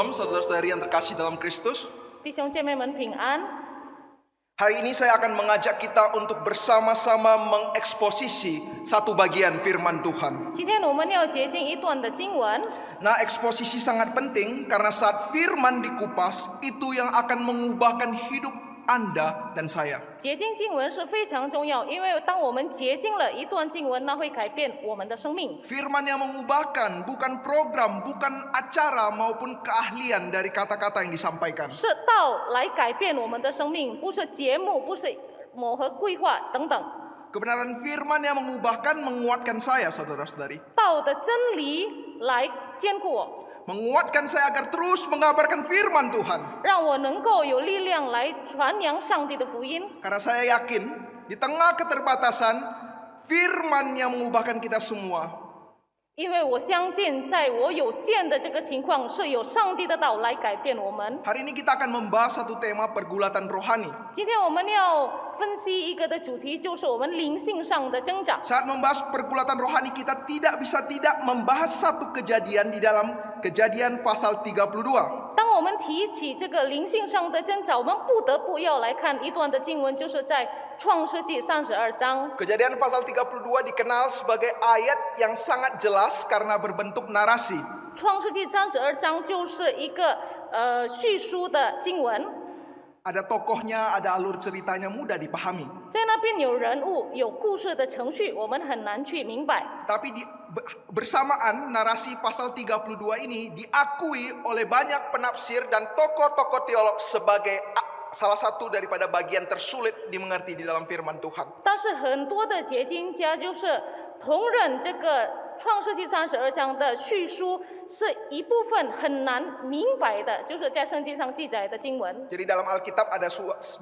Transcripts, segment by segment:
Shalom saudara-saudari yang terkasih dalam Kristus. 弟兄姐妹们平安。 Hari ini saya akan mengajak kita untuk bersama-sama mengeksposisi satu bagian firman Tuhan. 今天我们要接近一段的经文， Nah, eksposisi sangat penting karena saat firman dikupas, itu yang akan mengubahkan hidup Anda dan saya. 接近经文是非常重要，因为当我们接近了一段经文，那会改变我们的生命。 Firman yang mengubahkan, bukan program, bukan acara maupun keahlian dari kata-kata yang disampaikan. 是道来改变我们的生命，不是节目，不是某和规划等等。 Kebenaran firman yang mengubahkan menguatkan saya, saudara-saudari. 道的真理来坚固我， Menguatkan saya agar terus mengabarkan firman Tuhan. 让我能够有力量来传扬上帝的福音。 Karena saya yakin di tengah keterbatasan, firman yang mengubahkan kita semua. 因为我相信，在我有限的这个情况，是有上帝的道来改变我们。 Hari ini kita akan membahas satu tema pergulatan rohani. 今天我们要分析一个的主题，就是我们灵性上的增长。 Saat membahas pergulatan rohani, kita tidak bisa tidak membahas satu kejadian di dalam Kejadian pasal 32. 当我们提起这个灵性上的增长，我们不得不要来看一段的经文，就是在创世纪32章。 Kejadian pasal 32 dikenal sebagai ayat yang sangat jelas karena berbentuk narasi. 创世纪32章就是一个叙述的经文， Ada tokohnya, ada alur ceritanya, mudah dipahami. 在那边有人物、有故事的程序，我们很难去明白。 Tapi bersamaan narasi pasal 32 ini diakui oleh banyak penafsir dan tokoh-tokoh teolog sebagai salah satu daripada bagian tersulit dimengerti di dalam firman Tuhan. 但是很多的解经家就是同认这个创世纪32章的叙述是一部分很难明白的，就是在圣经上记载的经文。 Jadi dalam Alkitab ada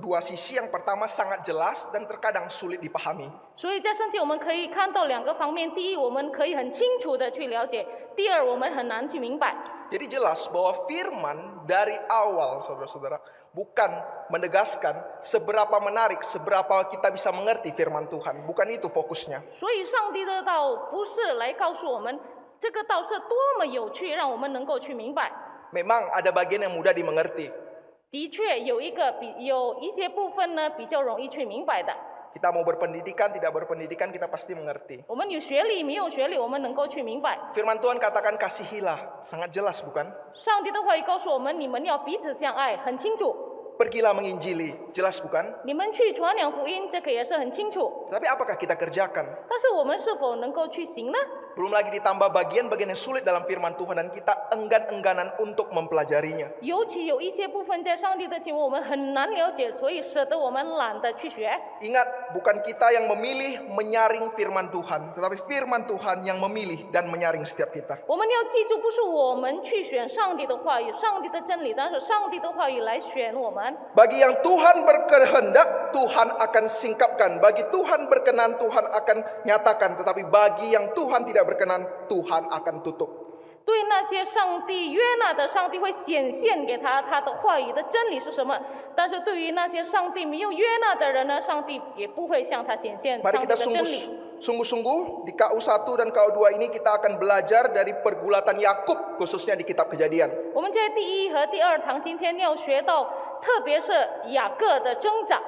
dua sisi, yang pertama sangat jelas dan terkadang sulit dipahami. 所以在圣经我们可以看到两个方面：第一，我们可以很清楚的去了解；第二，我们很难去明白。 Jadi jelas bahwa firman dari awal, saudara-saudara, bukan menegaskan seberapa menarik, seberapa kita bisa mengerti firman Tuhan. Bukan itu fokusnya. 所以上帝的道不是来告诉我们这个道是多么有趣，让我们能够去明白。 Memang ada bagian yang mudah dimengerti. 的确有一些部分呢比较容易去明白的。 Kita mau berpendidikan, tidak berpendidikan, kita pasti mengerti. 我们有学历没有学历，我们能够去明白。 Firman Tuhan katakan kasihilah, sangat jelas bukan? 上帝的话语告诉我们，你们要彼此相爱，很清楚。 Pergilah menginjili, jelas bukan? 你们去传扬福音，这个也是很清楚。 Tapi apakah kita kerjakan? 但是我们是否能够去行呢？ Belum lagi ditambah bagian-bagian yang sulit dalam firman Tuhan dan kita enggan-engganan untuk mempelajarinya. 尤其有一些部分在上帝的经文我们很难了解，所以使得我们懒得去学。 Ingat, bukan kita yang memilih menyaring firman Tuhan, tetapi firman Tuhan yang memilih dan menyaring setiap kita. 我们要记住，不是我们去选上帝的话语、上帝的真理，但是上帝的话语来选我们。 Bagi yang Tuhan berkehendak, Tuhan akan singkapkan. Bagi Tuhan berkenan, Tuhan akan nyatakan. Tetapi bagi yang Tuhan tidak berkenan, Tuhan akan tutup. 对那些上帝约纳的，上帝会显现给他的话语的真理是什么；但是对于那些上帝没有约纳的人呢，上帝也不会向他显现 Mari 上帝 kita 的真理。 sungguh-sungguh di KU1 dan KU2 ini kita akan belajar dari pergulatan Yakub, khususnya di kitab Kejadian. 我们在第一和第二堂今天要学到，特别是雅各的增长。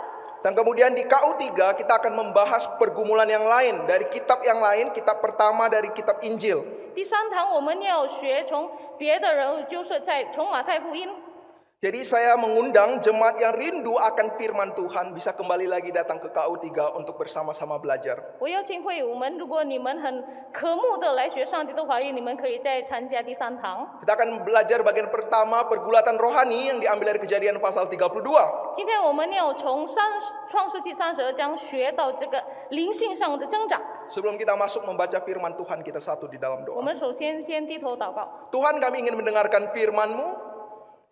Dan kemudian di KU3 kita akan membahas pergumulan yang lain dari kitab yang lain, kitab pertama dari kitab Injil. 第三堂我们要学从别的人物，就是从马太福音。 Jadi saya mengundang jemaat yang rindu akan firman Tuhan bisa kembali lagi datang ke KU3 untuk bersama-sama belajar. 我邀请会友们，如果你们很渴慕的来学上帝的话语，你们可以再参加第三堂。 Kita akan belajar bagian pertama pergulatan rohani yang diambil dari Kejadian pasal 32. 今天我们要从创世纪32章学到这个灵性上的增长。 Sebelum kita masuk membaca firman Tuhan, kita satu di dalam 我 doa. 们首先低头祷告。 Tuhan, kami ingin mendengarkan firman-Mu.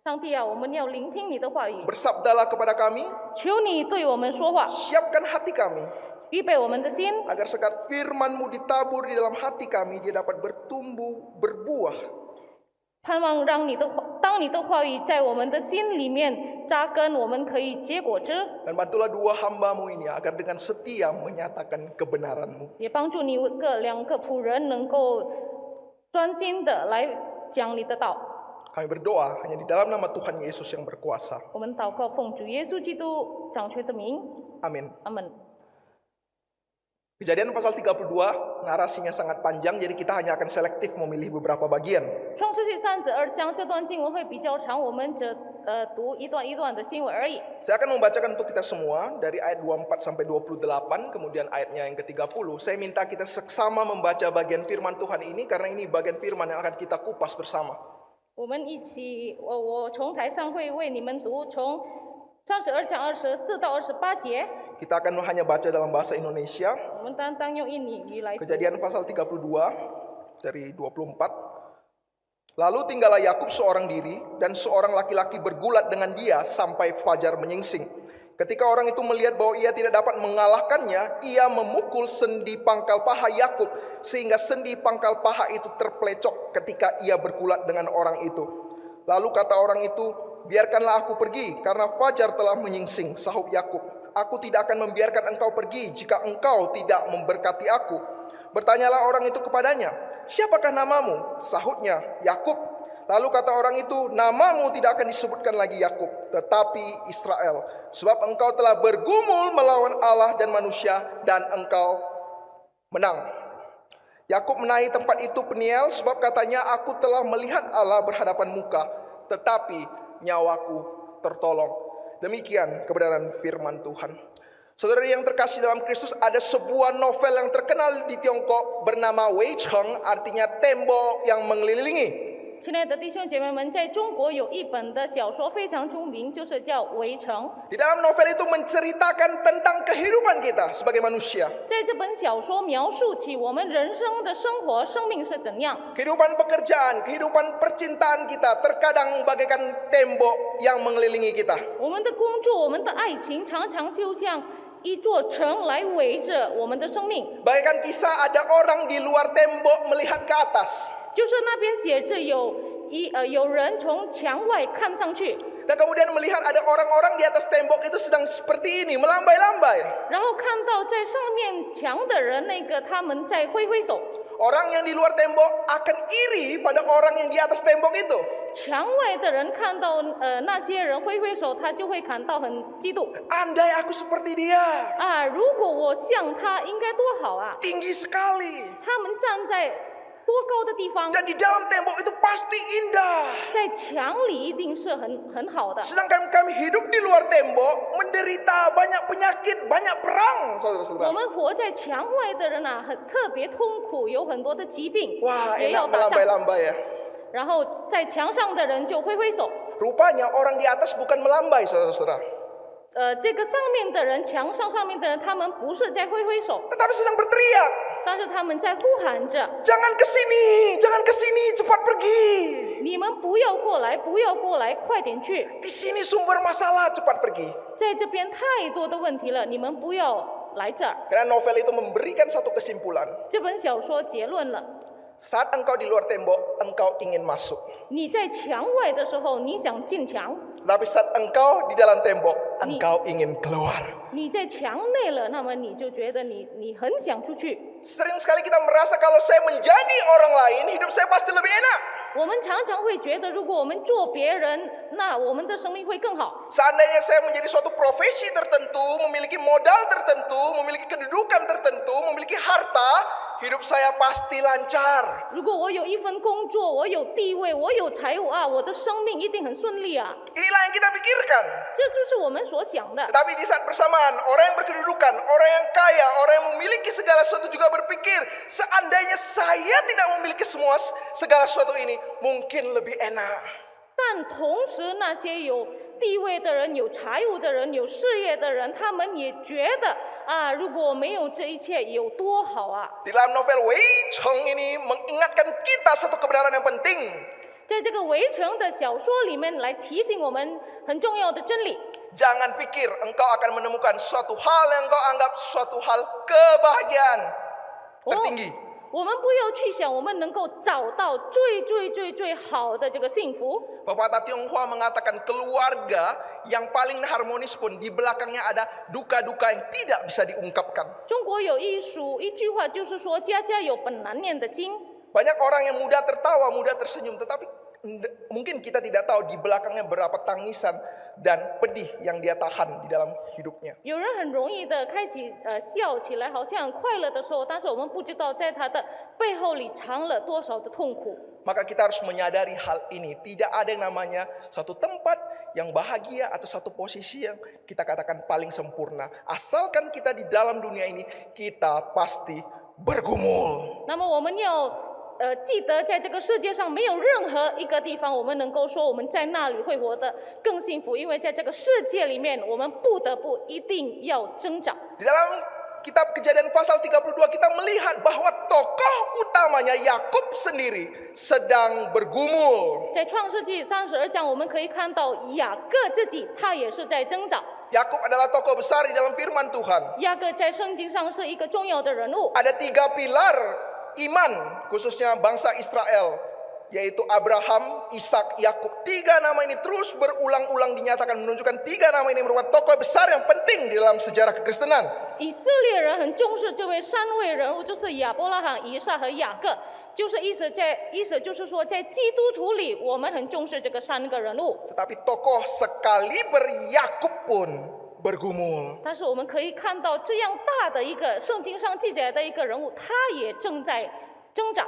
上帝啊，我们要聆听你的话语， Bersabdalah kepada kami, 求你对我们说话， siapkan hati kami, 预备我们的心， agar saat firman-Mu ditabur di dalam hati kami, dia dapat bertumbuh, berbuah. 盼望当你的话语在我们的心里面扎根，我们可以结果子， Dan bantulah dua hamba-Mu ini agar dengan setia menyatakan kebenaran-Mu. 也帮助你两个仆人能够专心的来讲你的道。Kami berdoa hanya di dalam nama Tuhan Yesus yang berkuasa. 我们祷告，奉主耶稣基督掌权的名， Amin. 阿门。 Kejadian pasal 32, narasinya sangat panjang, jadi kita hanya akan selektif memilih beberapa bagian. 创世纪32章这段经文会比较长，我们只读一段一段的经文而已。 Saya akan membacakan untuk kita semua dari ayat 24 sampai 28, kemudian ayatnya yang ke-30. Saya minta kita seksama membaca bagian firman Tuhan ini karena ini bagian firman yang akan kita kupas bersama. 我们一起，我从台上会为你们读从32章24到28节， Kita akan hanya baca dalam bahasa Indonesia. 我们单单用印尼语来读。 Kejadian pasal 32 dari 24. Lalu tinggallah Yakub seorang diri dan seorang laki-laki bergulat dengan dia sampai fajar menyingsing. Ketika orang itu melihat bahwa ia tidak dapat mengalahkannya, ia memukul sendi pangkal paha Yakub sehingga sendi pangkal paha itu terpelecok ketika ia bergulat dengan orang itu. Lalu kata orang itu, "Biarkanlah aku pergi karena fajar telah menyingsing," sahut Yakub. "Aku tidak akan membiarkan engkau pergi jika engkau tidak memberkati aku." Bertanyalah orang itu kepadanya, "Siapakah namamu?" Sahutnya, "Yakub." Lalu kata orang itu, "Namamu tidak akan disebutkan lagi Yakub, tetapi Israel, sebab engkau telah bergumul melawan Allah dan manusia dan engkau menang." Yakub menahi tempat itu Peniel sebab katanya, "Aku telah melihat Allah berhadapan muka, tetapi nyawaku tertolong." Demikian kebenaran firman Tuhan. Saudara yang terkasih dalam Kristus, ada sebuah novel yang terkenal di Tiongkok bernama Wei Cheng, artinya tembok yang mengelilingi. 亲爱的弟兄姐妹们，在中国有一本的小说非常著名，就是叫《围城》。 Di dalam novel itu menceritakan tentang kehidupan kita sebagai manusia. 在这本小说描述起我们人生的生活、生命是怎样。 Kehidupan pekerjaan, kehidupan percintaan kita terkadang bagaikan tembok yang mengelilingi kita. 我们的工作、我们的爱情，常常就像一座城来围着我们的生命。 Bagaikan kisah ada orang di luar tembok melihat ke atas. 就是那边写着有人从墙外看上去， Dan kemudian melihat ada orang-orang di atas tembok itu sedang seperti ini, melambai-lambai. 然后看到在上面墙的人，他们在挥挥手。 Orang yang di luar tembok akan iri pada orang yang di atas tembok itu. 墙外的人看到那些人挥挥手，他就会感到很嫉妒 Andai aku seperti dia, 啊！如果我像他，应该多好啊！ tinggi sekali. 他们站在多高的地方， Dan di dalam tembok itu pasti indah. 在墙里一定是很好的。 Sedangkan kami hidup di luar tembok, menderita banyak penyakit, banyak perang, 我 saudara-saudara. 们活在墙外的人啊，特别痛苦，有很多的疾病， Wah, 也要 enak 打仗。 melambai-lambai ya. 然后在墙上的人就挥挥手， Rupanya orang di atas bukan melambai, saudara-saudara, 这个上面的人，墙上面的人，他们不是在挥挥手， tetapi sedang berteriak, 但是他们在呼喊着 "Jangan ke sini, jangan ke sini, cepat pergi. 你们不要过来，不要过来，快点去！ Di sini sumber masalah, cepat pergi." 在这边太多的问题了，你们不要来这儿。 Karena novel itu memberikan satu kesimpulan. 这本小说结论了， Saat engkau di luar tembok, engkau ingin masuk. 你在墙外的时候，你想进墙； Tapi saat engkau di dalam tembok, engkau ingin keluar. 你在墙内了，那么你就觉得你很想出去。 Sering sekali kita merasa kalau saya menjadi orang lain, hidup saya pasti lebih enak. 我们常常会觉得，如果我们做别人，那我们的生命会更好。 Seandainya saya menjadi suatu profesi tertentu, memiliki modal tertentu, memiliki kedudukan tertentu, memiliki harta, hidup saya pasti lancar. 如果我有一份工作，我有地位，我有财物啊，我的生命一定很顺利啊。 Inilah yang kita pikirkan. 这就是我们所想的。 Tetapi di saat bersamaan, orang yang berkedudukan, orang yang kaya, orang yang memiliki segala sesuatu juga berpikir, seandainya saya tidak memiliki segala sesuatu ini, mungkin lebih enak. 但同时，那些有地位的人、有财物的人、有事业的人，他们也觉得啊，如果没有这一切，有多好啊！ Di dalam novel Wei Cheng ini mengingatkan kita satu kebenaran yang penting. 在这个围城的小说里面，来提醒我们很重要的真理。 Jangan pikir engkau akan menemukan suatu hal yang engkau anggap suatu hal kebahagiaan tertinggi. 我们不要去想我们能够找到最好的这个幸福。 Pepatah Tionghoa mengatakan keluarga yang paling harmonis pun di belakangnya ada duka-duka yang tidak bisa diungkapkan. 中国有一句话，就是说家家有本难念的经。 Banyak orang yang mudah tertawa, mudah tersenyum, tetapi mungkin kita tidak tahu di belakangnya berapa tangisan dan pedih yang dia tahan di dalam hidupnya. 有人很容易的笑起来，好像很快乐的时候，但是我们不知道在他的背后里藏了多少的痛苦。 Maka kita harus menyadari hal ini. Tidak ada yang namanya satu tempat yang bahagia atau satu posisi yang kita katakan paling sempurna. Asalkan kita di dalam dunia ini, kita pasti bergumul. 那么我们要记得，在这个世界上没有任何一个地方我们能够说我们在那里会活得更幸福，因为在这个世界里面，我们不得不一定要挣扎。 Di dalam kitab Kejadian pasal 32 kita melihat bahwa tokoh utamanya Yakub sendiri sedang bergumul. 在创世纪32章，我们可以看到雅各自己他也是在挣扎。 Yakub adalah tokoh besar di dalam firman Tuhan. 雅各在圣经上是一个重要的人物。 Ada 3 pilar iman khususnya bangsa Israel, yaitu Abraham, Ishak, Yakub. 3 nama ini terus berulang-ulang dinyatakan menunjukkan 3 nama ini merupakan tokoh besar yang penting di dalam sejarah kekristenan. 以色列人很重视这位3位人物，就是亚伯拉罕、以撒和雅各，就是意思就是说，在基督徒里，我们很重视这个3个人物。 Tetapi tokoh sekaliber Yakub pun bergumul. 但是我们可以看到，这样大的一个圣经上记载的一个人物，他也正在挣扎。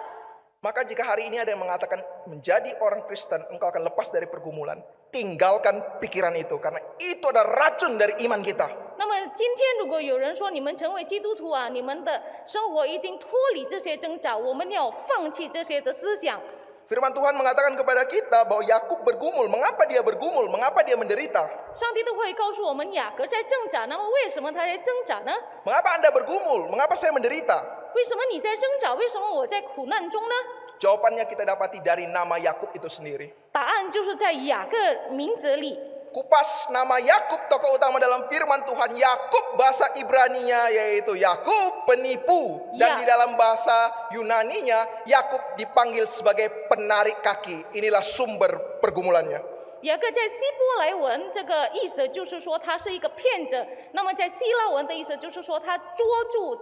Maka jika hari ini ada yang mengatakan menjadi orang Kristen engkau akan lepas dari pergumulan, tinggalkan pikiran itu karena itu adalah racun dari iman kita. 那么今天如果有人说你们成为基督徒啊，你们的生活一定脱离这些挣扎，我们要放弃这些的思想。 Firman Tuhan mengatakan kepada kita bahwa Yakub bergumul. Mengapa dia bergumul? Mengapa dia menderita? 上帝都会告诉我们雅各在挣扎，那么为什么他在挣扎呢？ Mengapa Anda bergumul? Mengapa saya menderita? 为什么你在挣扎？为什么我在苦难中呢？ Jawabannya kita dapati dari nama Yakub itu sendiri. 答案就是在雅各名字里。 Kupas nama Yakub, tokoh utama dalam firman Tuhan. Yakub bahasa Ibraninya yaitu Yakub penipu. Dan Ya. di dalam bahasa Yunaninya Yakub dipanggil sebagai penarik kaki. Inilah sumber pergumulannya. 雅各在希伯来文这个意思就是说他是一个骗子，那么在希腊文的意思就是说他捉住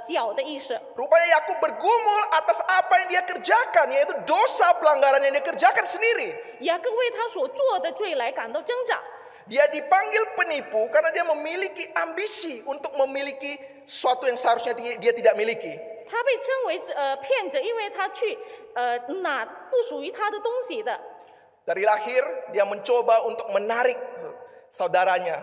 脚的意思。 Rupanya Yakub bergumul atas apa yang dia kerjakan, yaitu dosa pelanggaran yang dia kerjakan sendiri. 雅各为他所做的罪来感到挣扎。 Dia dipanggil penipu karena dia memiliki ambisi untuk memiliki sesuatu yang seharusnya dia tidak miliki. 他被称为骗子，因为他去拿不属于他的东西的。 Dari lahir dia mencoba untuk menarik saudaranya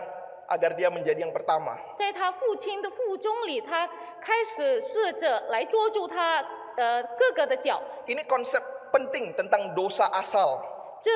agar dia menjadi yang pertama. 在他父亲的腹中里，他开始试着来捉住他哥哥的脚。 Ini konsep penting tentang dosa asal. 这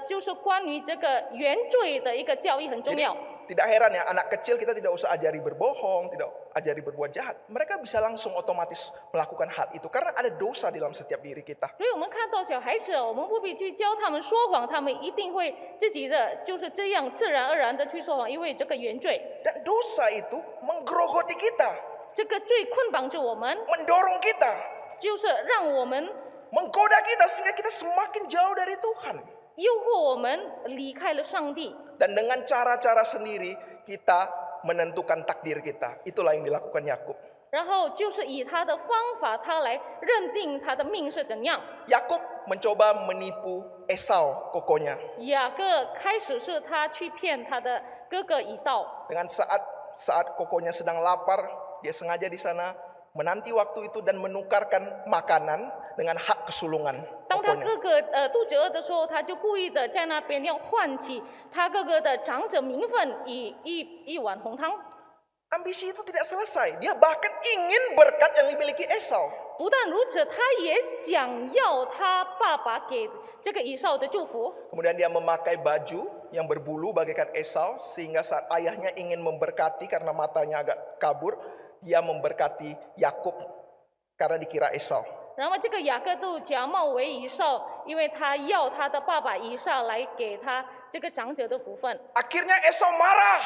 就是关于这个原罪的一个教义很重 Jadi 要。 tidak heran ya, anak kecil kita tidak usah ajari berbohong, tidak ajari berbuat jahat. Mereka bisa langsung otomatis melakukan hal itu karena ada dosa di dalam setiap diri kita. 所以我们看到小孩子，我们不必去教他们说谎，他们一定会自己的就是这样自然而然的去说谎，因为这个原罪， Dan dosa itu menggerogoti kita, 这个罪捆绑着我们， mendorong kita, 就是让我们 menggoda kita sehingga kita semakin jauh dari Tuhan. 诱惑我们离开了上帝。 Dan dengan cara-cara sendiri kita menentukan takdir kita. Itulah yang dilakukan Yakub. 然后就是以他的方法，他来认定他的命是怎样。 Yakub mencoba menipu Esau kokonya. 雅各开始是他去骗他的哥哥以扫， Dengan saat kokonya sedang lapar, dia sengaja di sana menanti waktu itu dan menukarkan makanan dengan hak kesulungan 当他 kokonya. 哥哥肚子饿的时候，他就故意的在那边要唤起他哥哥的长者名分，以一碗红汤。 Ambisi itu tidak selesai. Dia bahkan ingin berkat yang dimiliki Esau. 不但如此，他也想要他爸爸给这个以扫的祝福。 Kemudian dia memakai baju yang berbulu bagaikan Esau, sehingga saat ayahnya ingin memberkati karena matanya agak kabur, dia memberkati Yakub karena dikira Esau. 然后这个雅各都假冒为以扫，因为他要他的爸爸以撒来给他这个长者的福分。 Akhirnya Esau marah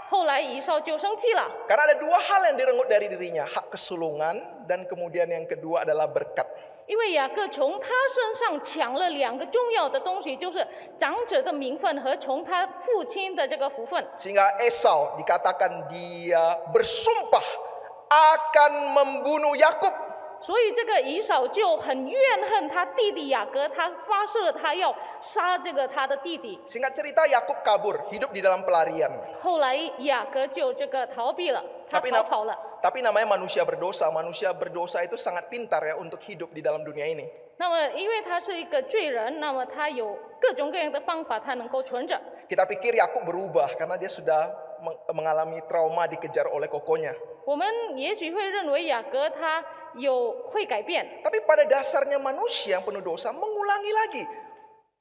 后来以扫就生气了， karena ada 2 hal yang direnggut dari dirinya, hak kesulungan dan kemudian yang kedua adalah berkat. 因为雅各从他身上抢了2个重要的东西，就是长者的名分和从他父亲的这个福分。 Sehingga Esau dikatakan dia bersumpah akan membunuh Yakub. 所以这个以扫就很怨恨他弟弟雅各，他发射他要杀这个他的弟弟。 Singkat cerita, Yakub kabur, hidup di dalam pelarian. 后来雅各就这个逃避了，他 Tapi 逃跑了。 tapi namanya manusia berdosa itu sangat pintar ya untuk hidup di dalam dunia ini. 那么因为他是一个罪人，那么他有各种各样的方法，他能够存着。 Kita pikir Yakub berubah karena dia sudah mengalami trauma dikejar oleh kokonya. 我们也许会认为雅各他会改变， Tapi pada dasarnya manusia yang penuh dosa mengulangi lagi.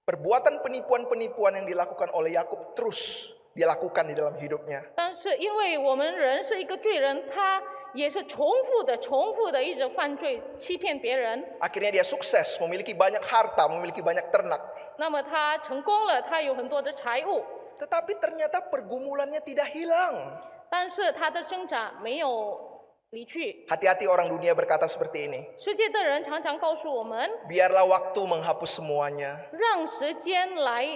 Perbuatan penipuan-penipuan yang dilakukan oleh Yakub terus dia lakukan di dalam hidupnya. 但是因为我们人是一个罪人，他也是重复的一直犯罪，欺骗别人。 Akhirnya dia sukses, memiliki banyak harta, memiliki banyak ternak. 那么他成功了，他有很多的财物， Tetapi ternyata pergumulannya tidak hilang. 但是他的挣扎没有离去。 Hati-hati orang dunia berkata seperti ini. 世界的人常常告诉我们， Biarlah waktu menghapus semuanya. 让时间来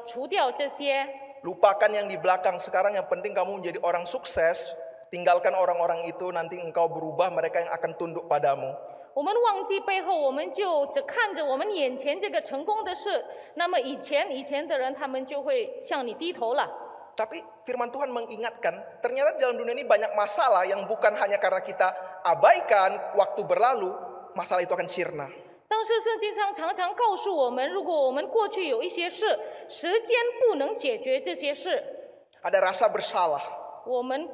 除掉这些。 Lupakan yang di belakang. Sekarang yang penting kamu menjadi orang sukses. Tinggalkan orang-orang itu, nanti engkau berubah, mereka yang akan tunduk padamu. 我们忘记背后，我们就只看着我们眼前这个成功的事。那么以前的人，他们就会向你低头了。 Tapi firman Tuhan mengingatkan, ternyata di dalam dunia ini banyak masalah yang bukan hanya karena kita abaikan, waktu berlalu, masalah itu akan sirna. 但是圣经上常常告诉我们，如果我们过去有一些事，时间不能解决这些事， Ada rasa bersalah, 我们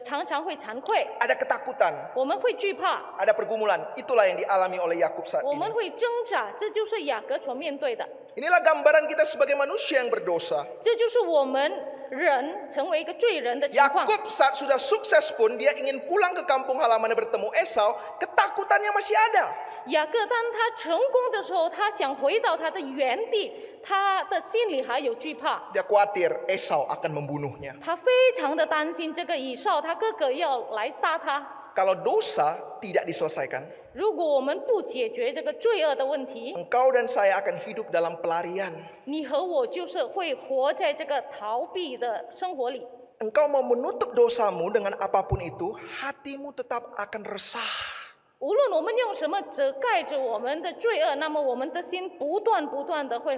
常常会惭愧， ada ketakutan, 我们会惧怕， ada pergumulan. Itulah yang dialami oleh Yakub saat 我 ini. 们会挣扎，这就是雅各所面对的， Inilah gambaran kita sebagai manusia yang berdosa. 这就是我们人成为一个罪人的情况。 Yakub saat sudah sukses pun dia ingin pulang ke kampung halamannya bertemu Esau, ketakutannya masih ada. 雅各当他成功的时候，他想回到他的原地，他的心里还有惧怕， Dia khawatir Esau akan membunuhnya. 他非常的担心这个以扫他哥哥要来杀他。 Kalau dosa tidak diselesaikan, 如果我们不解决这个罪恶的问题， engkau dan saya akan hidup dalam pelarian. 你和我就是会活在这个逃避的生活里。 Engkau mau menutup dosamu dengan apapun itu, hatimu tetap akan resah. 无论我们用什么遮盖着我们的罪恶，那么我们的心不断的会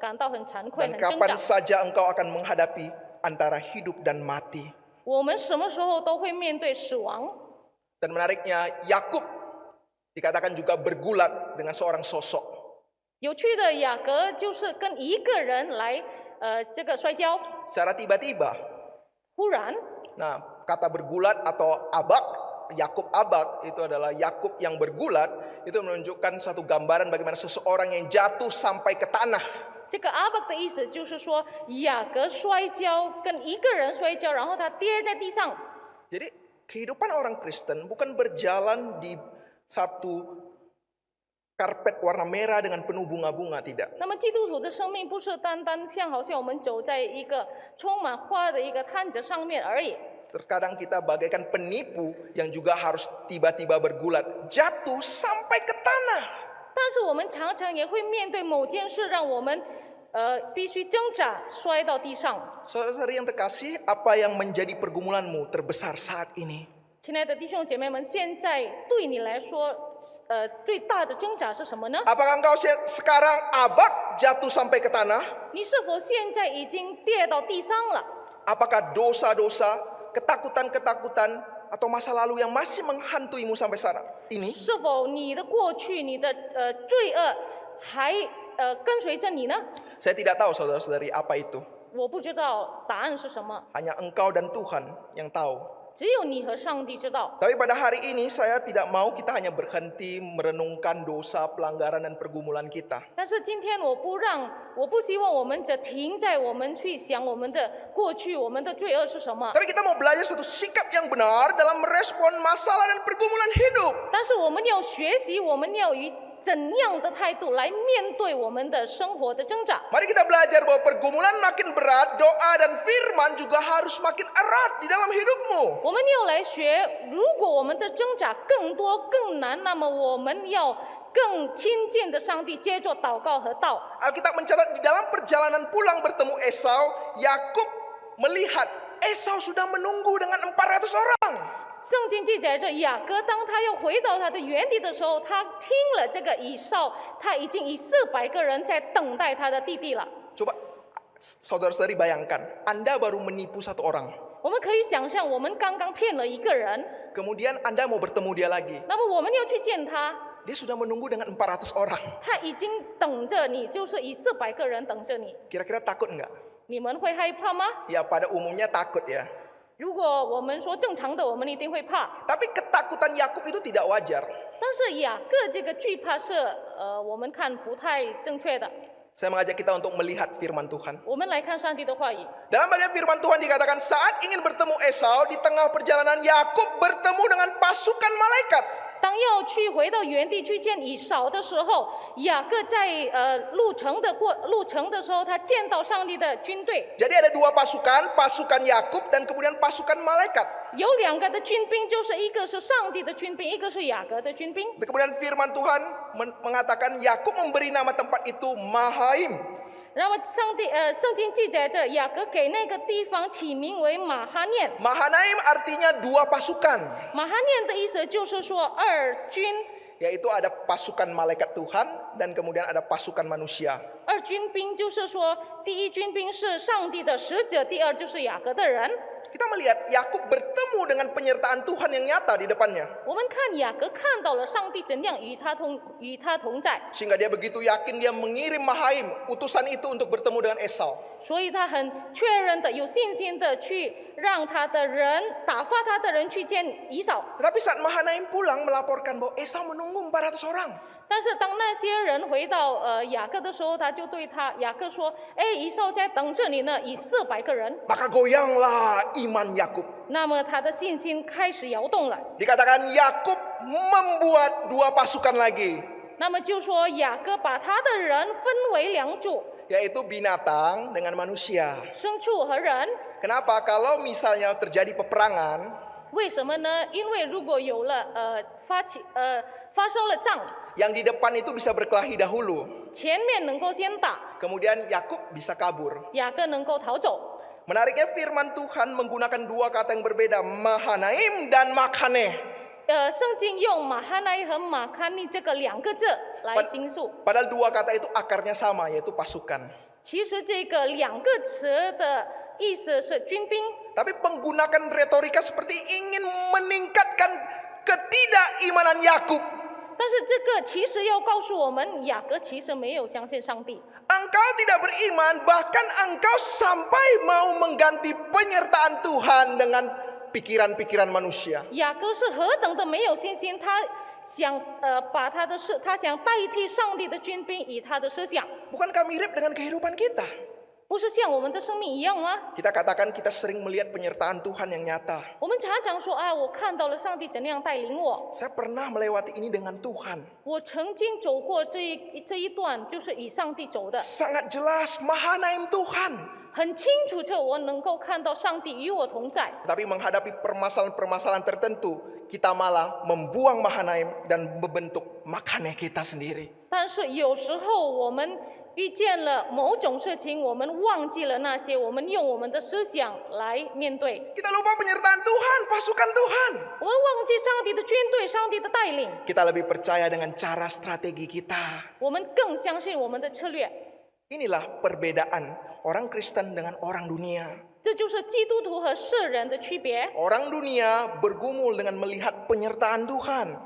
感到很惭愧、 Dan 很挣 kapan 扎。 saja engkau akan menghadapi antara hidup dan mati. 我们什么时候都会面对死亡。 Dan menariknya, Yakub dikatakan juga bergulat dengan seorang sosok. 有趣的，雅各就是跟一个人来这个摔跤， Secara tiba-tiba. 忽然 Nah, kata bergulat atau abak, Yakub abak itu adalah Yakub yang bergulat, itu menunjukkan satu gambaran bagaimana seseorang yang jatuh sampai ke tanah. 这个阿伯的意思就是说，雅各摔跤跟一个人摔跤，然后他跌在地上。 Jadi kehidupan orang Kristen bukan berjalan di satu karpet warna merah dengan penuh bunga-bunga, tidak. 那么基督徒的生命不是单单像好像我们走在一个充满花的一个摊子上面而已。 Terkadang kita bagaikan penipu yang juga harus tiba-tiba bergulat, jatuh sampai ke tanah. 但是我们常常也会面对某件事，让我们必须挣扎，摔到地上。 Saudara-saudari yang terkasih, apa yang menjadi pergumulanmu terbesar saat ini? 亲爱的弟兄姐妹们，现在对你来说，最大的挣扎是什么呢？ Apakah engkau sekarang abak jatuh sampai ke tanah? 你是否现在已经跌到地上了？ Apakah dosa-dosa, ketakutan-ketakutan, atau masa lalu yang masih menghantuimu sampai saat ini? 是否你的过去、你的罪恶还跟随着你呢？ Saya tidak tahu saudara-saudari apa itu. 我不知道答案是什么， Hanya engkau dan Tuhan yang tahu. 只有你和上帝知道。 Tapi pada hari ini saya tidak mau kita hanya berhenti merenungkan dosa, pelanggaran, dan pergumulan kita. 但是今天我不希望我们只停在我们去想我们的过去、我们的罪恶是什么。 Tapi kita mau belajar satu sikap yang benar dalam merespon masalah dan pergumulan hidup. 但是我们要学习，我们要以怎样的态度来面对我们的生活的挣扎。 Mari kita belajar bahwa pergumulan makin berat, doa dan firman juga harus makin erat di dalam hidupmu. 我们要来学，如果我们的挣扎更多更难，那么我们要更亲近的上帝，接着祷告和道。 Alkitab mencatat di dalam perjalanan pulang bertemu Esau, Yakub melihat Esau sudah menunggu dengan 400 orang. 圣经记载着雅各，当他要回到他的原地的时候，他听了这个以扫，他已经以400个人在等待他的弟弟了。 Coba saudara-saudari bayangkan, Anda baru menipu satu orang. 我们可以想象，我们刚刚骗了一个人， Kemudian Anda mau bertemu dia lagi. 那么我们要去见他， Dia sudah menunggu dengan 400 orang. 他已经等着你，就是以400个人等着你， Kira-kira takut nggak? 你们会害怕吗？ Ya pada umumnya takut ya. 如果我们说正常的，我们一定会怕。 Tapi ketakutan Yakub itu tidak wajar. 但是雅各这个惧怕是我们看不太正确的。 Saya mengajak kita untuk melihat firman Tuhan. 我们来看上帝的话语。 Dalam bagian firman Tuhan dikatakan saat ingin bertemu Esau di tengah perjalanan Yakub bertemu dengan pasukan malaikat. 当要去回到原地去见以扫的时候，雅各在路程的时候，他见到上帝的军队， Jadi ada dua pasukan, pasukan Yakub dan kemudian pasukan malaikat. 有2个的军兵，就是一个是上帝的军兵，一个是雅各的军兵。 Kemudian firman Tuhan mengatakan Yakub memberi nama tempat itu Mahaim. 然后圣经记载着雅各给那个地方起名为马哈念。 Mahanaim artinya dua pasukan, 马哈念的意思就是说2军， yaitu ada pasukan malaikat Tuhan dan kemudian ada pasukan manusia. 2军兵就是说，第一军兵是上帝的使者，第2就是雅各的人。 Kita melihat Yakub bertemu dengan penyertaan Tuhan yang nyata di depannya. 我们看雅各看到了上帝怎样与他同在， Sehingga dia begitu yakin dia mengirim Mahaim, utusan itu untuk bertemu dengan Esau. 所以他很确认的、有信心的去让他的人打发他的人去见以扫。 Tetapi saat Mahanaim pulang melaporkan bahwa Esau menunggu 400 orang. 但是当那些人回到雅各的时候，他就对雅各说：“哎，以扫在等着你呢，以400个人。 Maka goyanglah iman Yakub. ”那么他的信心开始摇动了。 Dikatakan Yakub membuat dua pasukan lagi, 那么就说雅各把他的人分为2组， yaitu binatang dengan manusia. 牲畜和人。 Kenapa? Kalau misalnya terjadi peperangan, 为什么呢？因为如果有了发生了仗， yang di depan itu bisa berkelahi dahulu. 前面能够先打， Kemudian Yakub bisa kabur. 雅各能够逃走。 Menariknya firman Tuhan menggunakan dua kata yang berbeda, Mahanaim dan Makhaneh. 圣经用马哈奈和马堪尼这个2个字来形述， Padahal dua kata itu akarnya sama, yaitu pasukan. 其实这个2个词的意思是军兵， Tapi menggunakan retorika seperti ingin meningkatkan ketidakimanan Yakub. 但是这个其实要告诉我们，雅各其实没有相信上帝。 Engkau tidak beriman, bahkan engkau sampai mau mengganti penyertaan Tuhan dengan pikiran-pikiran manusia. 雅各是何等的没有信心，他想他想代替上帝的军兵以他的思想， Bukankah mirip dengan kehidupan kita? 不是像我们的生命一样吗？ Kita katakan kita sering melihat penyertaan Tuhan yang nyata. 我们常常说，哎，我看到了上帝怎样带领我， Saya pernah melewati ini dengan Tuhan. 我曾经走过这一段，就是以上帝走的， Sangat jelas Mahanaim Tuhan. 很清楚的，我能够看到上帝与我同在。 Tapi menghadapi permasalahan-permasalahan tertentu, kita malah membuang Mahanaim dan membentuk Makhaneh kita sendiri. 但是有时候我们遇见了某种事情，我们忘记了那些，我们用我们的思想来面对， Kita lupa penyertaan Tuhan, pasukan Tuhan. 我们忘记上帝的军队、上帝的带领， Kita lebih percaya dengan cara strategi kita. 我们更相信我们的策略。 Inilah perbedaan orang Kristen dengan orang dunia. 这就是基督徒和世人的区别。 Orang dunia bergumul dengan melihat penyertaan Tuhan.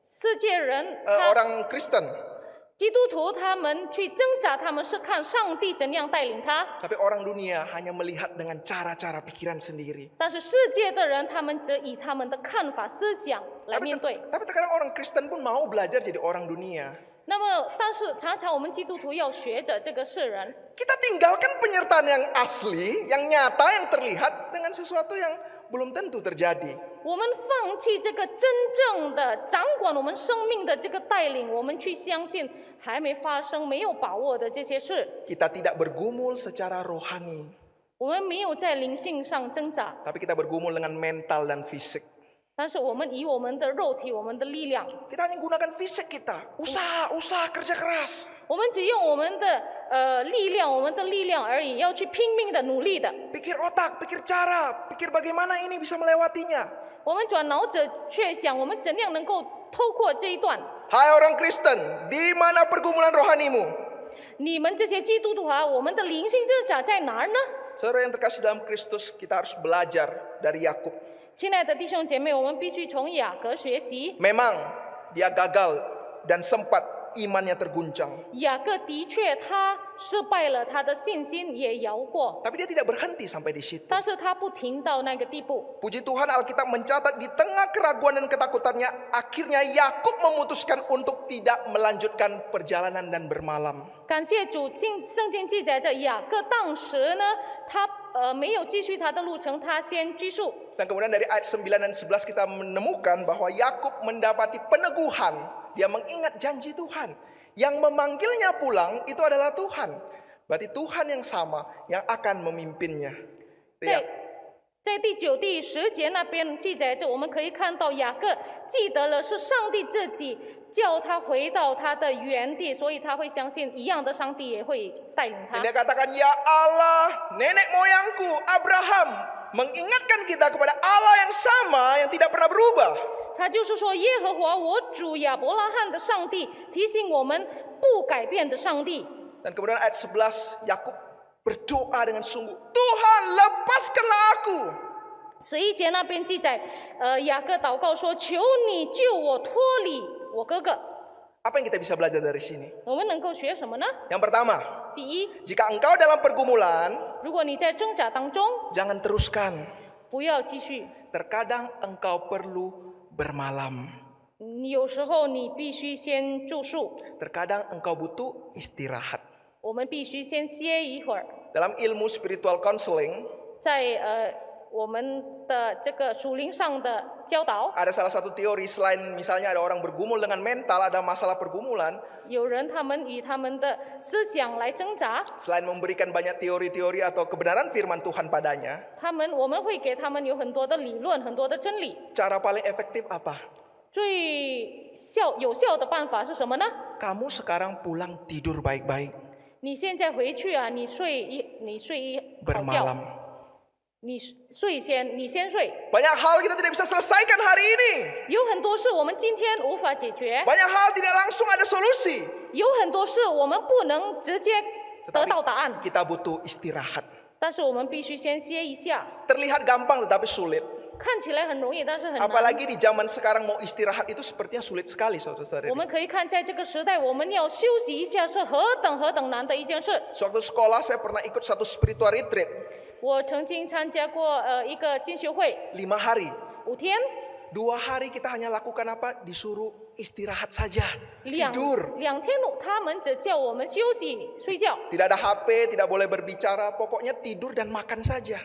世界人， Orang Kristen. 基督徒他们去挣扎，他们是看上帝怎样带领他； Tapi orang dunia hanya melihat dengan cara-cara pikiran sendiri. 但是世界的人，他们则以他们的看法、思想来面对。 Tapi terkadang orang Kristen pun mau belajar jadi orang dunia. 那么，但是常常我们基督徒要学着这个世人， Kita tinggalkan penyertaan yang asli, yang nyata, yang terlihat dengan sesuatu yang belum tentu terjadi. 我们放弃这个真正的掌管我们生命的这个带领，我们去相信还没发生、没有把握的这些事。 Kita tidak bergumul secara rohani, 我们没有在灵性上挣扎， tapi kita bergumul dengan mental dan fisik. 但是我们以我们的肉体、我们的力量， Kita hanya gunakan fisik kita, usaha, kerja keras. 我们只用我们的力量，我们的力量而已，要去拼命的努力的。 Pikir otak, pikir cara, pikir bagaimana ini bisa melewatinya. 我们转脑者却想，我们怎样能够透过这一段？ Hai orang Kristen, di mana pergumulan rohanimu? 你们这些基督徒啊，我们的灵性挣扎在哪儿呢？ Saudara yang terkasih dalam Kristus, kita harus belajar dari Yakub. 亲爱的弟兄姐妹，我们必须从雅各学习。 Memang dia gagal dan sempat imannya terguncang. 雅各的确他失败了，他的信心也摇过， Tapi dia tidak berhenti sampai di situ. 但是他不停到那个地步。 Puji Tuhan, Alkitab mencatat di tengah keraguan dan ketakutannya, akhirnya Yakub memutuskan untuk tidak melanjutkan perjalanan dan bermalam. 感谢主，圣经记载着雅各当时呢，他没有继续他的路程，他先居住。 Dan kemudian dari ayat 9 dan 11 kita menemukan bahwa Yakub mendapati peneguhan. Dia mengingat janji Tuhan. Yang memanggilnya pulang itu adalah Tuhan. Berarti Tuhan yang sama yang akan memimpinnya. 在第9、第10节那边记载着，我们可以看到雅各记得了是上帝自己叫他回到他的原地，所以他会相信一样的上帝也会带领他。 Dia katakan, ya Allah, nenek moyangku Abraham mengingatkan kita kepada Allah yang sama yang tidak pernah berubah. 他就是说，耶和华我主亚伯拉罕的上帝提醒我们不改变的上帝。 Dan kemudian ayat 11, Yakub berdoa dengan sungguh, Tuhan lepaskanlah aku. 11节那边记载，雅各祷告说：“求你救我脱离我哥哥。” Apa yang kita bisa belajar dari sini? 我们能够学什么呢？ Yang pertama, 第一， jika engkau dalam pergumulan, 如果你在挣扎当中， jangan teruskan. 不要继续。 Terkadang engkau perlu bermalam. 有时候你必须先住宿， Terkadang engkau butuh istirahat. 我们必须先歇一会儿。 Dalam ilmu spiritual counseling, 在我们的这个属灵上的教导， ada salah satu teori selain misalnya ada orang bergumul dengan mental, ada masalah pergumulan. 有人他们以他们的思想来挣扎， Selain memberikan banyak teori-teori atau kebenaran firman Tuhan padanya, 我们会给他们有很多的理论，很多的真理。 cara paling efektif apa? 最有效的办法是什么呢？ Kamu sekarang pulang tidur baik-baik, 你现在回去啊，你睡一好觉， bermalam. 你先睡。 Banyak hal kita tidak bisa selesaikan hari ini. 有很多事我们今天无法解决， Banyak hal tidak langsung ada solusi. 有很多事我们不能直接得到答案， Kita butuh istirahat. 但是我们必须先歇一下。 Terlihat gampang tetapi sulit. 看起来很容易，但是很难。 Apalagi di zaman sekarang mau istirahat itu sepertinya sulit sekali, saudara-saudara. 我们可以看，在这个时代，我们要休息一下是何等难的一件事。 Sewaktu sekolah saya pernah ikut satu spiritual retreat 我曾经参加过一个进修会5 hari. ，5天， 2 hari kita hanya lakukan apa? Disuruh istirahat saja, 2 tidur. 天，他们只叫我们休息睡觉， Tidak ada HP, tidak boleh berbicara, pokoknya tidur dan makan saja.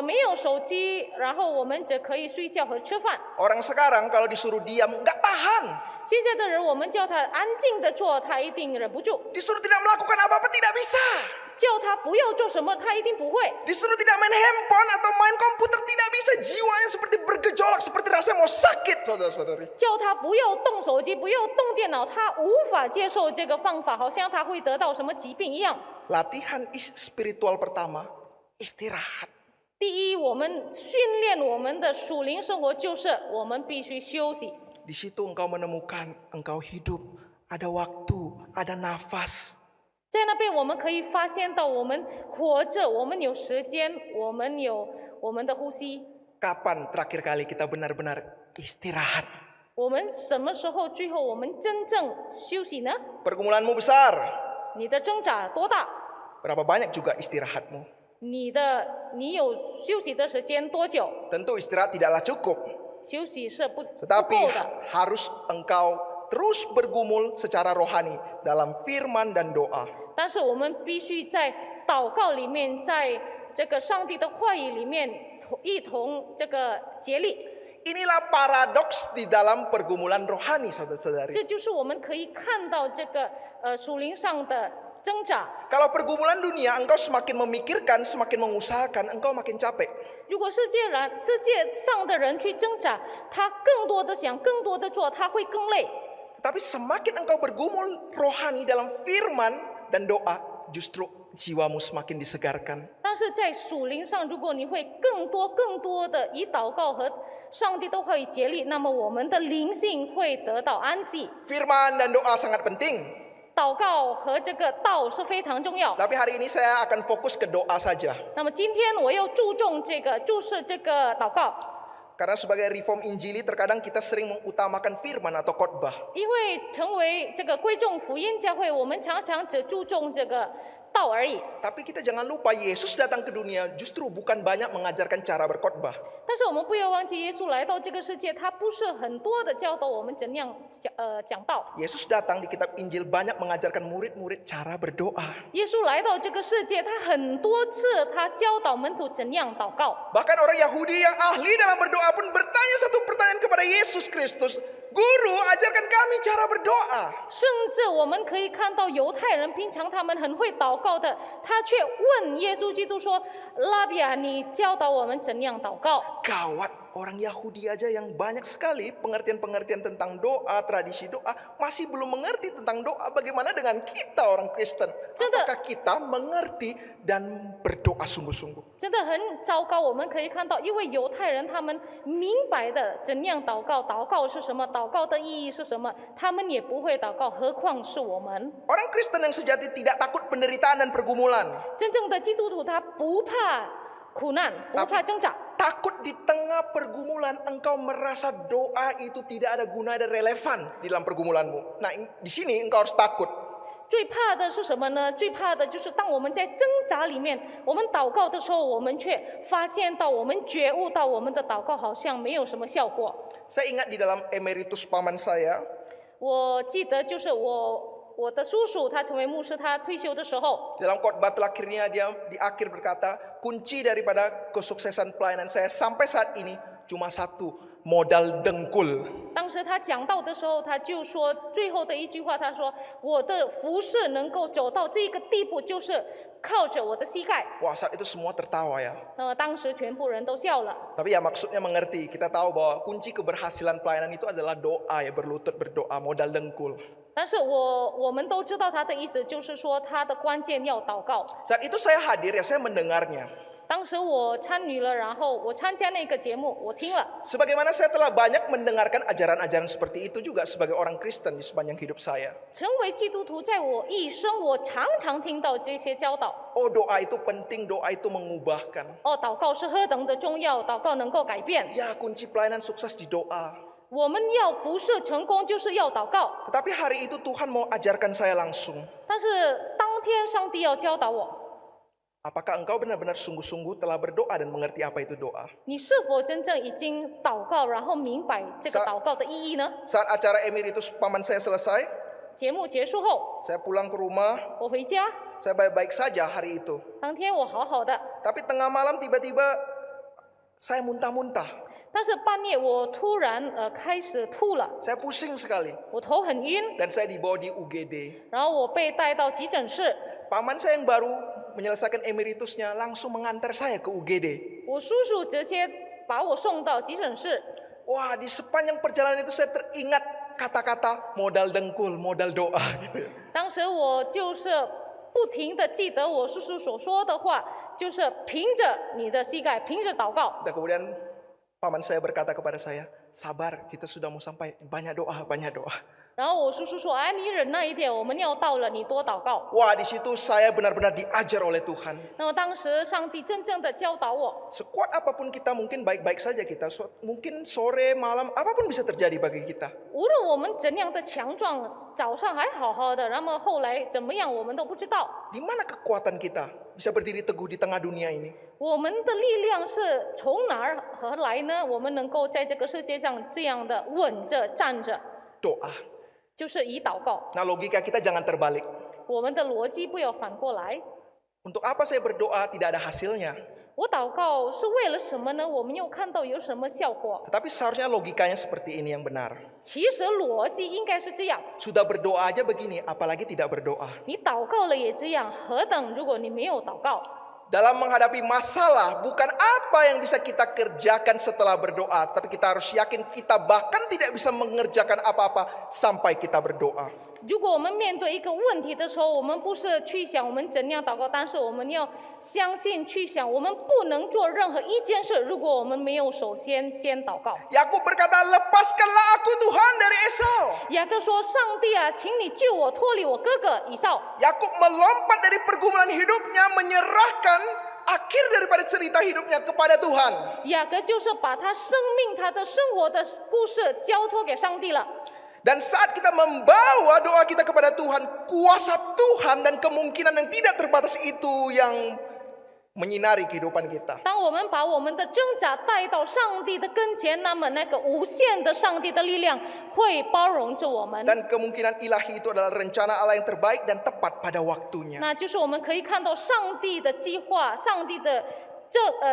没有手机，然后我们只可以睡觉和吃饭。 Orang sekarang kalau disuruh diam nggak tahan. 现在的人，我们叫他安静的做，他一定忍不住； Disuruh tidak melakukan apa-apa tidak bisa. 叫他不要做什么，他一定不会； Disuruh tidak main handphone atau main komputer tidak bisa. Jiwanya seperti bergejolak, seperti rasanya mau sakit, saudara-saudari. 叫他不要动手机，不要动电脑，他无法接受这个方法，好像他会得到什么疾病一样。 Latihan spiritual pertama, istirahat. 第一，我们训练我们的属灵生活，就是我们必须休息。 Di situ engkau menemukan engkau hidup, ada waktu, ada nafas. 在那边，我们可以发现到我们活着，我们有时间，我们有我们的呼吸。 Kapan terakhir kali kita benar-benar istirahat? 我们什么时候最后我们真正休息呢？ Pergumulanmu besar. 你的挣扎多大？ Berapa banyak juga istirahatmu? 你有休息的时间多久？ Tentu istirahat tidaklah cukup. 休息是不 Tetapi 够的。 harus engkau terus bergumul secara rohani dalam firman dan doa. 但是我们必须在祷告里面，在这个上帝的话语里面一同这个竭力。 Inilah paradoks di dalam pergumulan rohani, saudara-saudari. 这就是我们可以看到这个属灵上的挣扎。 Kalau pergumulan dunia engkau semakin memikirkan, semakin mengusahakan, engkau makin capek. 如果世界上的人去挣扎，他更多的想，更多的做，他会更累。 Tapi semakin engkau bergumul rohani dalam firman dan doa, justru jiwamu semakin disegarkan. 但是在属灵上，如果你会更多的以祷告和上帝的话语竭力，那么我们的灵性会得到安息。 Firman dan doa sangat penting. 祷告和这个道是非常重要。 Tapi hari ini saya akan fokus ke doa saja. 那么今天我要注视这个祷告， Karena sebagai reform Injili terkadang kita sering mengutamakan firman atau khotbah. 因为成为这个归众福音教会，我们常常只注重这个道而已。 Tapi kita jangan lupa Yesus datang ke dunia justru bukan banyak mengajarkan cara berkhotbah. 但是我们不要忘记，耶稣来到这个世界，他不是很多的教导我们怎样讲道。 Yesus datang di kitab Injil banyak mengajarkan murid-murid cara berdoa. 耶稣来到这个世界，他很多次他教导门徒怎样祷告。 Bahkan orang Yahudi yang ahli dalam berdoa pun bertanya satu pertanyaan kepada Yesus Kristus. Guru, ajarkan kami cara berdoa. 甚至我们可以看到犹太人平常他们很会祷告的，他却问耶稣基督说：“拉比啊，你教导我们怎样祷告？” Gawat, orang Yahudi aja yang banyak sekali pengertian-pengertian tentang doa, tradisi doa, masih belum mengerti tentang doa. Bagaimana dengan kita orang Kristen? Apakah kita mengerti dan berdoa sungguh-sungguh? 真的很糟糕。我们可以看到，因为犹太人他们明白的怎样祷告，祷告是什么，祷告的意义是什么，他们也不会祷告，何况是我们。 Orang Kristen yang sejati tidak takut penderitaan dan pergumulan. 真正的基督徒他不怕苦难，不怕挣扎。 Takut di tengah pergumulan engkau merasa doa itu tidak ada guna dan relevan di dalam pergumulanmu. Nah, di sini engkau harus takut. 最怕的是什么呢？最怕的就是当我们在挣扎里面，我们祷告的时候，我们却发现到，我们觉悟到，我们的祷告好像没有什么效果。 Saya ingat di dalam emeritus paman saya, 我记得就是我的叔叔，他成为牧师，他退休的时候， dalam khotbah terakhirnya dia di akhir berkata, kunci daripada kesuksesan pelayanan saya sampai saat ini cuma satu, modal dengkul. 当时他讲道的时候，他就说最后的一句话，他说：“我的服侍能够走到这个地步，就是靠着我的膝盖。 Wah, saat itu semua tertawa ya. ”当时全部人都笑了。 Tapi ya maksudnya mengerti, kita tahu bahwa kunci keberhasilan pelayanan itu adalah doa ya, berlutut berdoa, modal dengkul. 但是我们都知道他的意思，就是说他的关键要祷告。 Saat itu saya hadir ya, saya mendengarnya. 当时我参与了，然后我参加那个节目，我听了。 Sebagaimana saya telah banyak mendengarkan ajaran-ajaran seperti itu juga sebagai orang Kristen di sepanjang hidup saya. 成为基督徒，在我一生，我常常听到这些教导。 Oh, doa itu penting, doa itu mengubahkan. 祷告是何等的重要，祷告能够改变。 Ya, kunci pelayanan sukses di doa. 我们要服侍成功，就是要祷告。 Tetapi hari itu Tuhan mau ajarkan saya langsung. 但是当天上帝要教导我， Apakah engkau benar-benar sungguh-sungguh telah berdoa dan mengerti apa itu doa? 你是否真正已经祷告，然后明白这个祷告的意义呢？ Saat acara emeritus paman saya selesai, 节目结束后， saya pulang ke rumah, 我回家， saya baik-baik saja hari itu. 当天我好好的， Tapi tengah malam tiba-tiba saya muntah-muntah. 但是半夜我突然开始吐了， Saya pusing sekali 我头很晕， dan saya dibawa di UGD. 然后我被带到急诊室。 Paman saya yang baru menyelesaikan emeritusnya langsung mengantar saya ke UGD. 我叔叔直接把我送到急诊室。 Wah, di sepanjang perjalanan itu saya teringat kata-kata modal dengkul, modal doa gitu ya. 当时我就是不停的记得我叔叔所说的话，就是凭着你的膝盖，凭着祷告。 Dan kemudian paman saya berkata kepada saya, sabar, kita sudah mau sampai, banyak doa, banyak doa. 然后我叔叔说：“哎，你忍耐一点，我们要到了，你多祷告。 Wah, di situ saya benar-benar diajar oleh Tuhan. ”那么当时上帝真正的教导我， Sekuat apapun kita mungkin baik-baik saja kita. Mungkin sore, malam, apapun bisa terjadi bagi kita. 无论我们怎样的强壮，早上还好好的，那么后来怎么样，我们都不知道。 Di mana kekuatan kita bisa berdiri teguh di tengah dunia ini? 我们的力量是从哪儿而来呢？我们能够在这个世界上这样的稳着站着， Doa. 就是以祷告。 Nah, logika kita jangan terbalik. 我们的逻辑不要反过来。 Untuk apa saya berdoa tidak ada hasilnya? 我祷告是为了什么呢？我们又看到有什么效果？ Tetapi seharusnya logikanya seperti ini yang benar. 其实逻辑应该是这样： Sudah berdoa aja begini, apalagi tidak berdoa. 你祷告了也这样，何等如果你没有祷告？ Dalam menghadapi masalah, bukan apa yang bisa kita kerjakan setelah berdoa, tapi kita harus yakin kita bahkan tidak bisa mengerjakan apa-apa sampai kita berdoa. 如果我们面对一个问题的时候，我们不是去想我们怎样祷告，但是我们要相信去想，我们不能做任何一件事，如果我们没有首先祷告。 Yakub berkata, lepaskanlah aku Tuhan dari Esau. 雅各说：“上帝啊，请你救我脱离我哥哥以扫。” Yakub melompat dari pergumulan hidupnya, menyerahkan akhir daripada cerita hidupnya kepada Tuhan. 雅各就是把他生命、他的生活的故事交托给上帝了。 Dan saat kita membawa doa kita kepada Tuhan, kuasa Tuhan dan kemungkinan yang tidak terbatas itu yang menyinari kehidupan kita. 当我们把我们的挣扎带到上帝的跟前，那么那个无限的上帝的力量会包容着我们。 Dan kemungkinan ilahi itu adalah rencana Allah yang terbaik dan tepat pada waktunya. 那就是我们可以看到上帝的计划，上帝的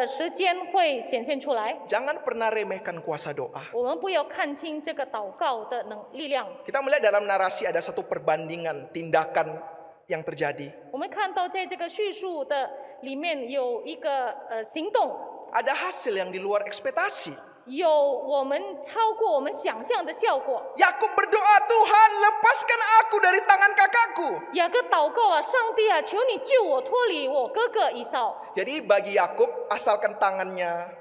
时间会显现出来。 Jangan pernah remehkan kuasa doa. 我们不要看清这个祷告的力量。 Kita melihat dalam narasi ada satu perbandingan tindakan yang terjadi. 我们看到在这个叙述的里面有一个行动， Ada hasil yang di luar ekspektasi. 有我们超过我们想象的效果。 Yakub berdoa, Tuhan lepaskan aku dari tangan kakakku. 雅各祷告啊，上帝啊，求你救我脱离我哥哥以扫。 Jadi bagi Yakub, asalkan tangannya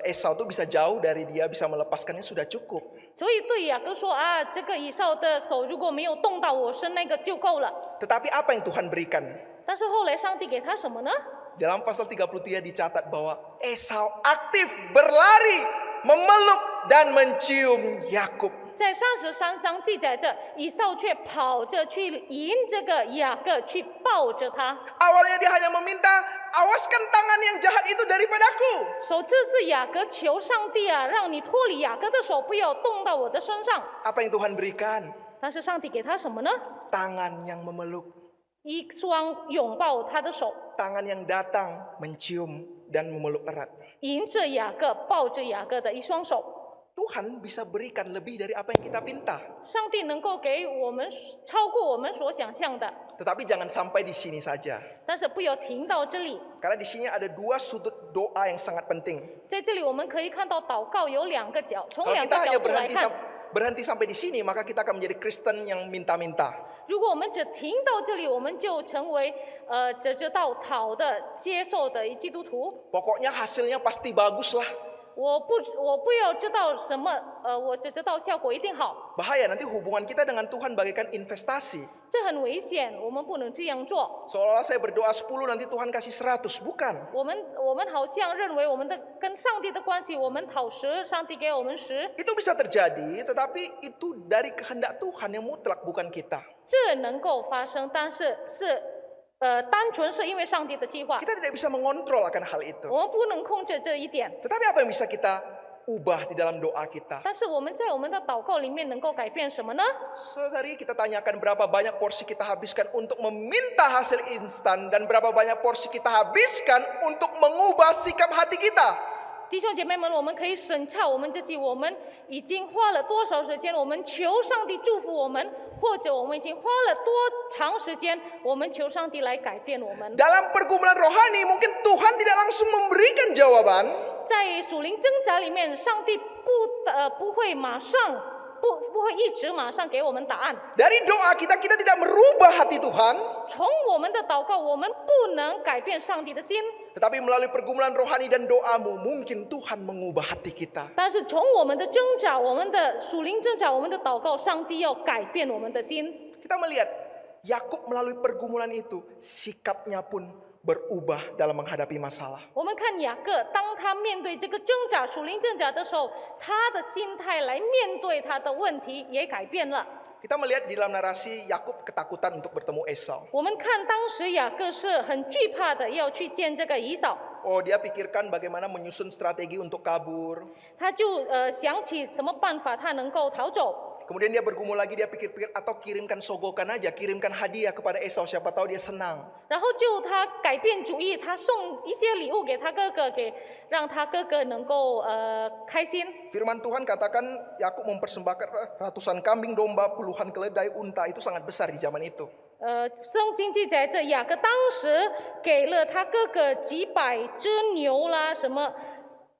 Esau itu bisa jauh dari dia, bisa melepaskannya sudah cukup. 所以对雅各说啊，这个以扫的手如果没有动到我身，那个就够了。 Tetapi apa yang Tuhan berikan? 但是后来上帝给他什么呢？ Dalam pasal 33 dicatat bahwa Esau aktif berlari, memeluk dan mencium Yakub. 在33章记载着，以扫却跑着去迎这个雅各，去抱着他。 Awalnya dia hanya meminta, awaskan tangan yang jahat itu daripadaku. 首次是雅各求上帝啊，让你脱离雅各的手，不要动到我的身上。 Apa yang Tuhan berikan? 但是上帝给他什么呢？ Tangan yang memeluk, 一双拥抱他的手， tangan yang datang mencium dan memeluk erat. 迎着雅各，抱着雅各的一双手。 Tuhan bisa berikan lebih dari apa yang kita minta. 上帝能够给我们超过我们所想象的， Tetapi jangan sampai di sini saja. 但是不要停到这里。 Karena di sini ada dua sudut doa yang sangat penting. 在这里我们可以看到祷告有两个角，从 Kalau 两 kita 个 hanya 角度来看。 berhenti sampai di sini, maka kita akan menjadi Kristen yang minta-minta. 如果我们只停到这里，我们就成为只知道讨的、接受的基督徒。 Pokoknya hasilnya pasti bagus lah. 我不要知道什么，我只知道效果一定好。 Bahaya, nanti hubungan kita dengan Tuhan bagaikan investasi. 这很危险，我们不能这样做。 Seolah-olah saya berdoa 10, nanti Tuhan kasih 100. Bukan. 我们好像认为我们的跟上帝的关系，我们讨10，上帝给我们10， Itu bisa terjadi, tetapi itu dari kehendak Tuhan yang mutlak, bukan kita. 这能够发生，但是单纯是因为上帝的计划， Kita tidak bisa mengontrol akan hal itu. 我们不能控制这一点。 Tetapi apa yang bisa kita ubah di dalam doa kita? 但是我们在我们的祷告里面能够改变什么呢？ Saudari, kita tanyakan berapa banyak porsi kita habiskan untuk meminta hasil instan dan berapa banyak porsi kita habiskan untuk mengubah sikap hati kita. 弟兄姐妹们，我们可以审查我们自己，我们已经花了多少时间，我们求上帝祝福我们，或者我们已经花了多长时间，我们求上帝来改变我们。 Dalam pergumulan rohani mungkin Tuhan tidak langsung memberikan jawaban. 在属灵挣扎里面，上帝不会马上不会一直马上给我们答案。 Dari doa kita tidak merubah hati Tuhan. 从我们的祷告，我们不能改变上帝的心。 Tetapi melalui pergumulan rohani dan doamu, mungkin Tuhan mengubah hati kita. 但是从我们的挣扎，我们的属灵挣扎，我们的祷告，上帝要改变我们的心。 Kita melihat Yakub melalui pergumulan itu, sikapnya pun berubah dalam menghadapi masalah. 我们看雅各，当他面对这个挣扎、属灵挣扎的时候，他的心态来面对他的问题也改变了。 Kita melihat di dalam narasi Yakub ketakutan untuk bertemu Esau. 我们看当时雅各是很惧怕的，要去见这个以扫， Oh, dia pikirkan bagaimana menyusun strategi untuk kabur. 他就想起什么办法他能够逃走。 Kemudian dia bergumul lagi, dia pikir-pikir atau kirimkan sogokan aja, kirimkan hadiah kepada Esau, siapa tahu dia senang. 然后就他改变主意，他送一些礼物给他哥哥，让他哥哥能够开心。 Firman Tuhan katakan Yakub mempersembahkan ratusan kambing domba, puluhan keledai unta, itu sangat besar di zaman itu. 圣经记载着雅各当时给了他哥哥几百只牛啦，什么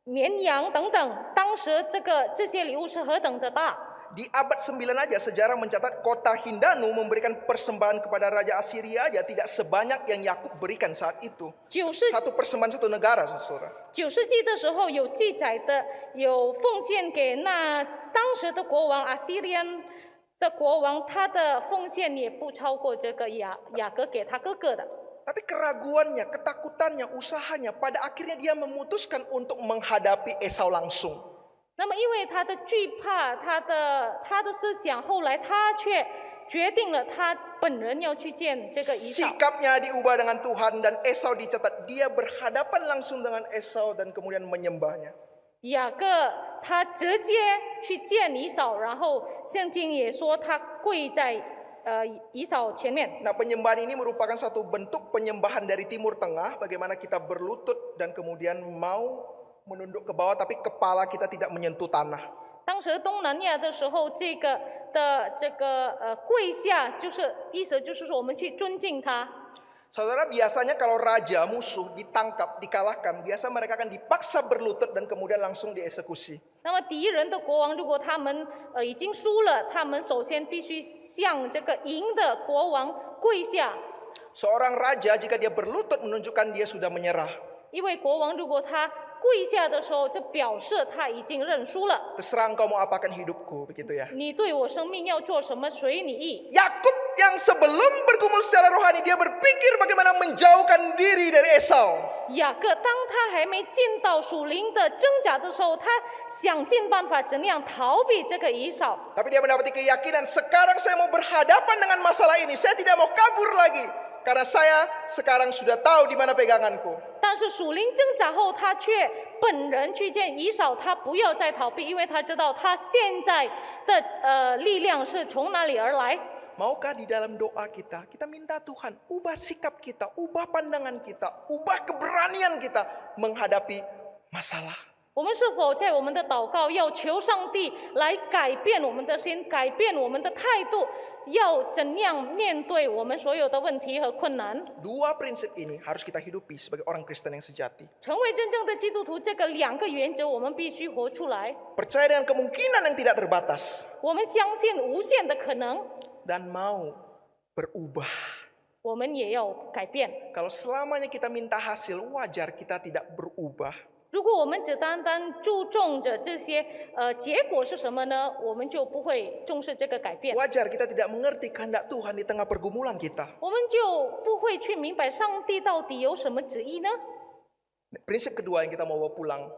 绵羊等等，当时这些礼物是何等的大。Di abad 9 aja sejarah mencatat kota Hindanu memberikan persembahan kepada Raja Assyria aja tidak sebanyak yang Yakub berikan saat itu. 9世 Satu persembahan satu negara, saudara. 9世纪的时候有记载的，有奉献给那当时的国王阿西利安的国王，他的奉献也不超过这个雅各给他哥哥的。 Tapi keraguannya, ketakutannya, usahanya, pada akhirnya dia memutuskan untuk menghadapi Esau langsung. 那么，因为他的惧怕，他的思想，后来他却决定了他本人要去见这个以扫。 Sikapnya diubah dengan Tuhan dan Esau dicatat dia berhadapan langsung dengan Esau dan kemudian menyembahnya. 雅各他直接去见以扫，然后圣经也说他跪在以扫前面。 Nah, penyembahan ini merupakan satu bentuk penyembahan dari Timur Tengah, bagaimana kita berlutut dan kemudian mau menunduk ke bawah tapi kepala kita tidak menyentuh tanah. 当时东南亚的时候，这个跪下，就是意思就是说我们去尊敬他。 Saudara, biasanya kalau raja musuh ditangkap, dikalahkan, biasa mereka akan dipaksa berlutut dan kemudian langsung dieksekusi. 那么敌人的国王，如果他们已经输了，他们首先必须向这个赢的国王跪下。 Seorang raja jika dia berlutut menunjukkan dia sudah menyerah. 因为国王如果他跪下的时候，就表示他已经认输了。 Terserah engkau mau apakan hidupku, begitu ya. 你对我生命要做什么，随你意。 Yakub yang sebelum bergumul secara rohani dia berpikir bagaimana menjauhkan diri dari Esau. 雅各当他还没进到属灵的挣扎的时候，他想尽办法怎样逃避这个以扫。 Tapi dia mendapati keyakinan, sekarang saya mau berhadapan dengan masalah ini. Saya tidak mau kabur lagi. Karena saya sekarang sudah tahu di mana peganganku. 但是属灵挣扎后，他却本人去见以扫，他不要再逃避，因为他知道他现在的力量是从哪里而来。 Maukah di dalam doa kita minta Tuhan ubah sikap kita, ubah pandangan kita, ubah keberanian kita menghadapi masalah. 我们是否在我们的祷告要求上帝来改变我们的心，改变我们的态度，要怎样面对我们所有的问题和困难？ Dua prinsip ini harus kita hidupi sebagai orang Kristen yang sejati. 成为真正的基督徒，这个两个原则我们必须活出来。 Percaya dengan kemungkinan yang tidak terbatas 我们相信无限的可能， dan mau berubah. 我们也要改变。 Kalau selamanya kita minta hasil, wajar kita tidak berubah. 如果我们只单单注重着这些结果是什么呢？我们就不会重视这个改变， Wajar kita tidak mengerti kehendak Tuhan di tengah pergumulan kita. 我们就不会去明白上帝到底有什么旨意呢？ Prinsip kedua yang kita mau bawa pulang.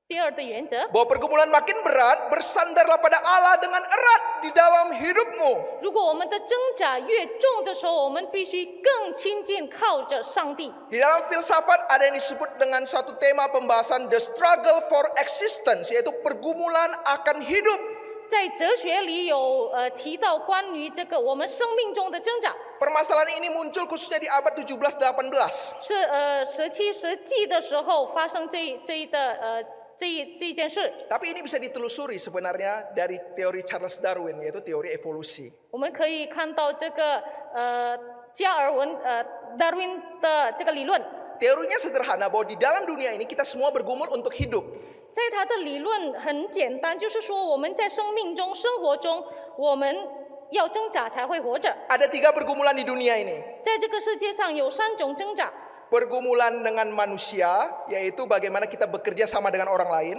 第二的原则， Bahwa pergumulan makin berat, bersandarlah pada Allah dengan erat di dalam hidupmu. 如果我们的挣扎越重的时候，我们必须更亲近靠着上帝。 Di dalam filsafat ada yang disebut dengan satu tema pembahasan the struggle for existence, yaitu pergumulan akan hidup. 在哲学里有提到关于这个我们生命中的挣扎， Permasalahan ini muncul khususnya di abad 17-18. 是17世纪的时候发生这一件事。 Tapi ini bisa ditelusuri sebenarnya dari teori Charles Darwin, yaitu teori evolusi. 我们可以看到这个加尔文Darwin 的这个理论， Teorinya sederhana bahwa di dalam dunia ini kita semua bergumul untuk hidup. 在他的理论很简单，就是说我们在生命中、生活中，我们要挣扎才会活着。 Ada 3 pergumulan di dunia ini. 在这个世界上有3种挣扎， Pergumulan dengan manusia, yaitu bagaimana kita bekerja sama dengan orang lain.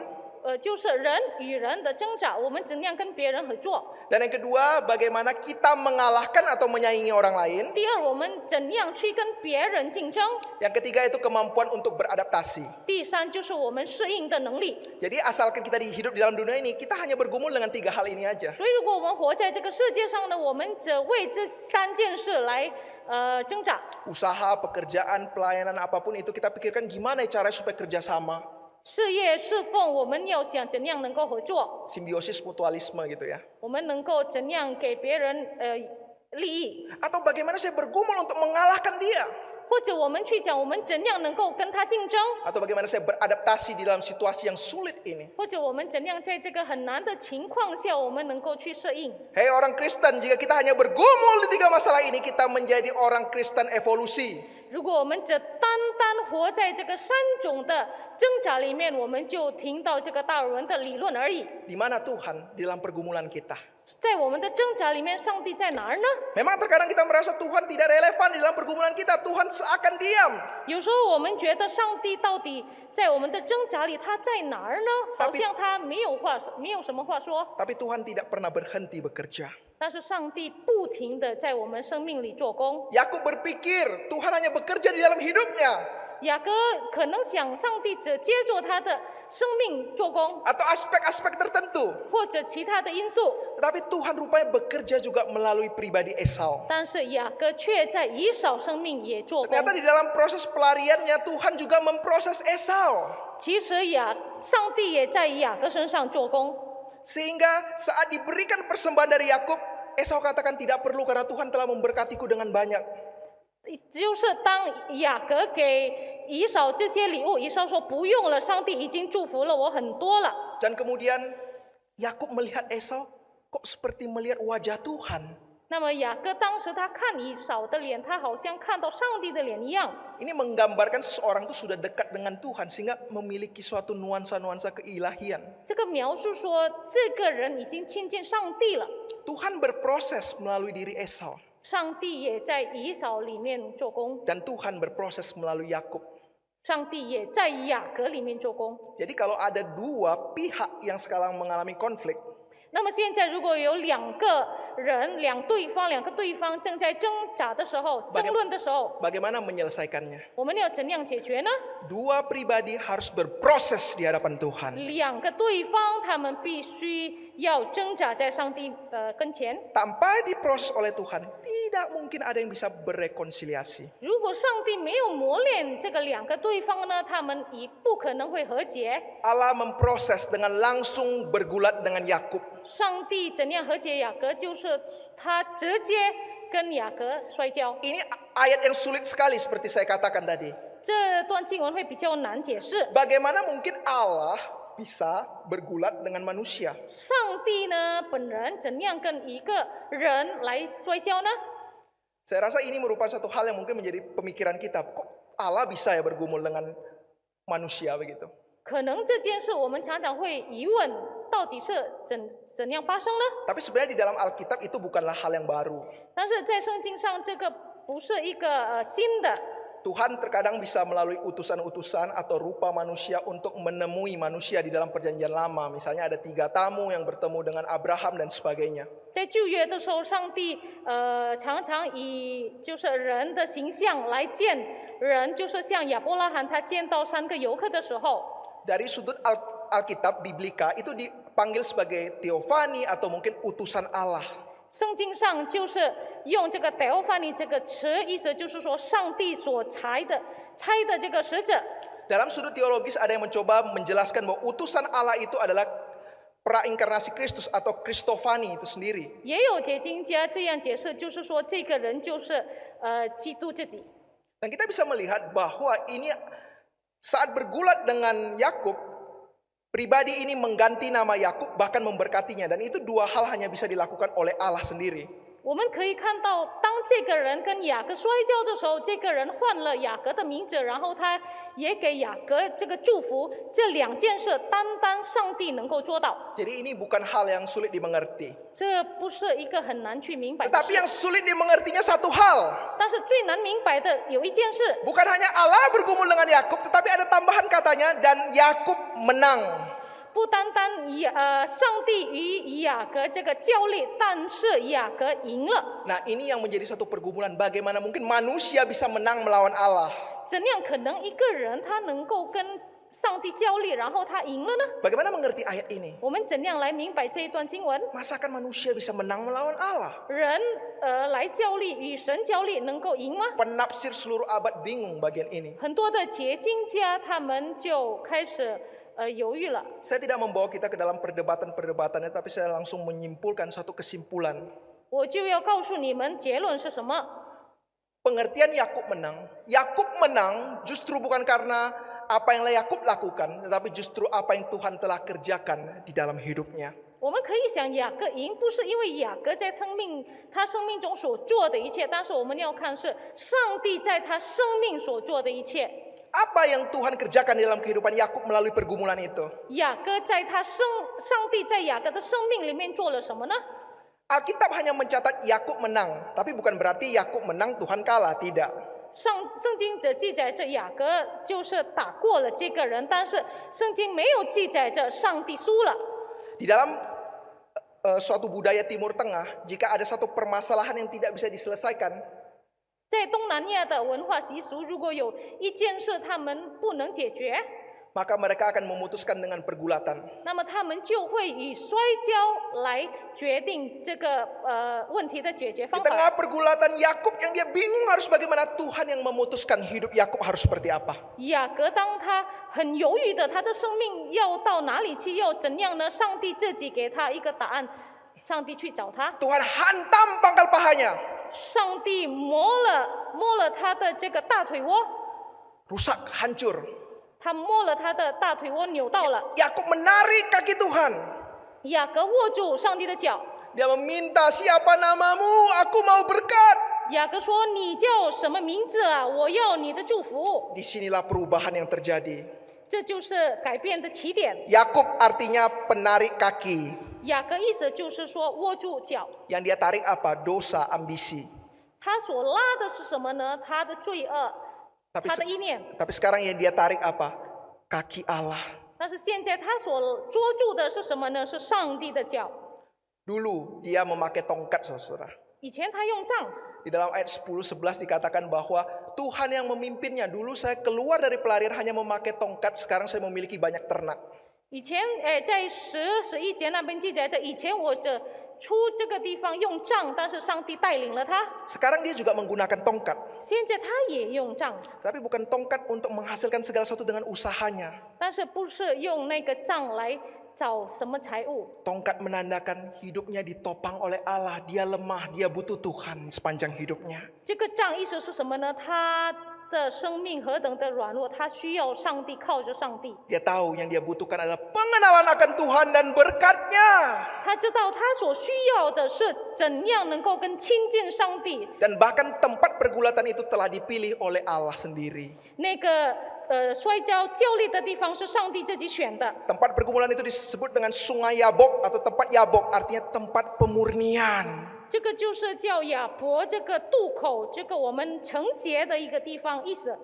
就是人与人的挣扎，我们怎样跟别人合作。 Dan yang kedua, bagaimana kita mengalahkan atau menyaingi orang lain. 第二，我们怎样去跟别人竞争。 Yang ketiga itu kemampuan untuk beradaptasi. 第三，就是我们适应的能力。 Jadi asalkan kita hidup di dalam dunia ini, kita hanya bergumul dengan 3 hal ini aja. 所以，如果我们活在这个世界上呢，我们只为这3件事来挣扎。 Usaha, pekerjaan, pelayanan apapun itu kita pikirkan gimana caranya supaya kerjasama. 事业侍奉，我们要想怎样能够合作， Simbiosis mutualisme gitu ya. 我们能够怎样给别人利益， Atau bagaimana saya bergumul untuk mengalahkan dia. 或者我们去讲我们怎样能够跟他竞争， Atau bagaimana saya beradaptasi di dalam situasi yang sulit ini. 或者我们怎样在这个很难的情况下，我们能够去适应。 Hei orang Kristen, jika kita hanya bergumul di 3 masalah ini, kita menjadi orang Kristen evolusi. 如果我们只单单活在这个3种的挣扎里面，我们就听到这个达尔文的理论而已。 Di mana Tuhan di dalam pergumulan kita? 在我们的挣扎里面，上帝在哪儿呢？ Memang terkadang kita merasa Tuhan tidak relevan di dalam pergumulan kita. Tuhan seakan diam. 有时候我们觉得上帝到底在我们的挣扎里他在哪儿呢？好像他没有什么话说。 Tapi Tuhan tidak pernah berhenti bekerja. 但是上帝不停的在我们生命里做工。 Yakub berpikir Tuhan hanya bekerja di dalam hidupnya. 雅各可能想上帝只接着他的生命做工， Atau aspek-aspek tertentu. 或者其他的因素， Tetapi Tuhan rupanya bekerja juga melalui pribadi Esau. 但是雅各却在以扫生命也做工。 Ternyata di dalam proses pelariannya Tuhan juga memproses Esau. 其实上帝也在雅各身上做工。 Sehingga saat diberikan persembahan dari Yakub, Esau katakan tidak perlu karena Tuhan telah memberkatiku dengan banyak. 就是当雅各给以扫这些礼物，以扫说不用了，上帝已经祝福了我很多了。 Dan kemudian Yakub melihat Esau kok seperti melihat wajah Tuhan. 那么雅各当时他看以扫的脸，他好像看到上帝的脸一样。 Ini menggambarkan seseorang itu sudah dekat dengan Tuhan sehingga memiliki suatu nuansa-nuansa keilahian. 这个描述说，这个人已经亲近上帝了。 Tuhan berproses melalui diri Esau 上帝也在以扫里面做工， dan Tuhan berproses melalui Yakub. 上帝也在雅各里面做工。 Jadi kalau ada dua pihak yang sekarang mengalami konflik, 那么现在如果有两个对方正在挣扎的时候、争论的时候， bagaimana menyelesaikannya? 我们要怎样解决呢？ Dua pribadi harus berproses di hadapan Tuhan. 两个对方他们必须要挣扎在上帝跟前。 Tanpa diproses oleh Tuhan, tidak mungkin ada yang bisa berrekonsiliasi. 如果上帝没有磨练这个两个对方呢，他们也不可能会和解。 Allah memproses dengan langsung bergulat dengan Yakub. 上帝怎样和解雅各，就是他直接跟雅各摔跤。 Ini ayat yang sulit sekali seperti saya katakan tadi. 这段经文会比较难解释。 Bagaimana mungkin Allah bisa bergulat dengan manusia? 上帝呢，本人怎样跟一个人来摔跤呢？ Saya rasa ini merupakan satu hal yang mungkin menjadi pemikiran kita. Kok Allah bisa ya bergumul dengan manusia begitu? 可能这件事我们常常会疑问，到底是怎样发生呢？ Tapi sebenarnya di dalam Alkitab itu bukanlah hal yang baru. 但是在圣经上，这个不是一个新的。 Tuhan terkadang bisa melalui utusan-utusan atau rupa manusia untuk menemui manusia di dalam perjanjian lama. Misalnya ada 3 tamu yang bertemu dengan Abraham dan sebagainya. 在旧约的时候，上帝常常以就是人的形象来见人，就是像亚伯拉罕他见到3个游客的时候， Dari sudut Alkitab, Biblika itu dipanggil sebagai Theophany atau mungkin utusan Allah. 圣经上就是用这个 theophany 这个词，意思就是说上帝所差的这个使者。 Dalam sudut teologis ada yang mencoba menjelaskan bahwa utusan Allah itu adalah prainkarnasi Kristus atau Kristofani itu sendiri. 也有解经家这样解释，就是说这个人就是基督自己。 Dan kita bisa melihat bahwa ini saat bergulat dengan Yakub, pribadi ini mengganti nama Yakub bahkan memberkatinya, dan itu 2 hal hanya bisa dilakukan oleh Allah sendiri. 我们可以看到，当这个人跟雅各摔跤的时候，这个人换了雅各的名字，然后他也给雅各这个祝福。这2件事，单单上帝能够做到。 Jadi ini bukan hal yang sulit dimengerti. 这不是一个很难去明白的 Tetapi 事， yang sulit dimengertinya satu hal. 但是最难明白的有一件事， Bukan hanya Allah bergumul dengan Yakub, tetapi ada tambahan katanya dan Yakub menang. 不单单上帝与雅各这个较力，但是雅各赢了。 Nah, ini yang menjadi satu pergumulan. Bagaimana mungkin manusia bisa menang melawan Allah? 怎样可能一个人他能够跟上帝较力，然后他赢了呢？ Bagaimana mengerti ayat ini? 我们怎样来明白这一段经文？ Masakan manusia bisa menang melawan Allah? 人来较力，与神较力，能够赢吗？ Penafsir seluruh abad bingung bagian ini. 很多的解经家他们就开始犹豫了。 Saya tidak membawa kita ke dalam perdebatan-perdebatannya, tapi saya langsung menyimpulkan satu kesimpulan. 我就要告诉你们结论是什么。 Pengertian Yakub menang. Yakub menang justru bukan karena apa yang Yakub lakukan, tetapi justru apa yang Tuhan telah kerjakan di dalam hidupnya. 我们可以想雅各赢，不是因为雅各在他生命中所做的一切，但是我们要看是上帝在他生命所做的一切。 Apa yang Tuhan kerjakan di dalam kehidupan Yakub melalui pergumulan itu? 雅各在上帝在雅各的生命里面做了什么呢？ Alkitab hanya mencatat Yakub menang, tapi bukan berarti Yakub menang Tuhan kalah, tidak. 圣经只记载着雅各就是打过了这个人，但是圣经没有记载着上帝输了。 Di dalam suatu budaya Timur Tengah, jika ada satu permasalahan yang tidak bisa diselesaikan, 在东南亚的文化习俗，如果有一件事他们不能解决， maka mereka akan memutuskan dengan pergulatan. 那么他们就会以摔跤来决定这个问题的解决 Di 方法。 tengah pergulatan Yakub yang dia bingung harus bagaimana, Tuhan yang memutuskan hidup Yakub harus seperti apa. 雅各当他很犹豫的，他的生命要到哪里去，要怎样呢？上帝自己给他一个答案，上帝去找他。 Tuhan hantam pangkal pahanya, 上帝摸了他的这个大腿窝， rusak, hancur. 他摸了他的大腿窝，扭到了。 Yakub menarik kaki Tuhan. 雅各握住上帝的脚， Dia meminta, siapa namamu? Aku mau berkat. 雅各说：“你叫什么名字啊？我要你的祝福。 Disinilah perubahan yang terjadi. ”这就是改变的起点。 Yakub artinya penarik kaki. 雅各意思就是说握住脚， Yang dia tarik apa? Dosa, ambisi. 他所拉的是什么呢？他的罪恶， Tapi 他的意念。 Tapi sekarang yang dia tarik apa? Kaki Allah. 但是现在他所捉住的是什么呢？是上帝的脚。 Dulu dia memakai tongkat, saudara. 以前他用杖， Di dalam ayat 10-11 dikatakan bahwa Tuhan yang memimpinnya. Dulu saya keluar dari pelarian hanya memakai tongkat, sekarang saya memiliki banyak ternak. 以前在11节那边记载着，以前我出这个地方用杖，但是上帝带领了他。 Sekarang dia juga menggunakan tongkat. 现在他也用杖， Tapi bukan tongkat untuk menghasilkan segala sesuatu dengan usahanya. 但是不是用那个杖来找什么财物。 Tongkat menandakan hidupnya ditopang oleh Allah. Dia lemah, dia butuh Tuhan sepanjang hidupnya. 这个杖意思是什么呢？他的生命何等的软弱，他需要上帝，靠着上帝。 Dia tahu yang dia butuhkan adalah pengenalan akan Tuhan dan berkat-Nya. 他知道他所需要的是怎样能够跟亲近上帝。 Dan bahkan tempat pergulatan itu telah dipilih oleh Allah sendiri. 那个摔跤较力的地方是上帝自己选的。 Tempat pergumulan itu disebut dengan sungai Yabok atau tempat Yabok, artinya tempat pemurnian. 这个就是叫亚伯这个渡口，这个我们成洁的一个地方意思。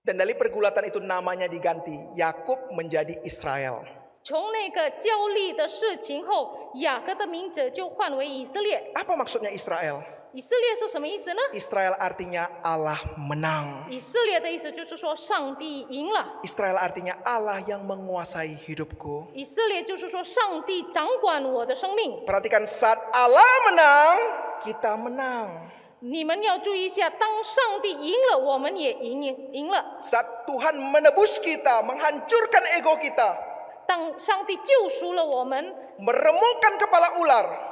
Dan dari pergulatan itu namanya diganti. Yakub menjadi Israel. 从那个交力的事情后，雅各的名字就换为以色列。 Apa maksudnya Israel? 以色列是什么意思呢？ Israel artinya Allah menang. 以色列的意思就是说上帝赢了。 Israel artinya Allah yang menguasai hidupku. 以色列就是说上帝掌管我的生命。 Perhatikan, saat Allah menang, kita menang. 你们要注意一下，当上帝赢了，我们也赢了。 Saat Tuhan menebus kita, menghancurkan ego kita, 当上帝救赎了我们， meremukkan kepala ular,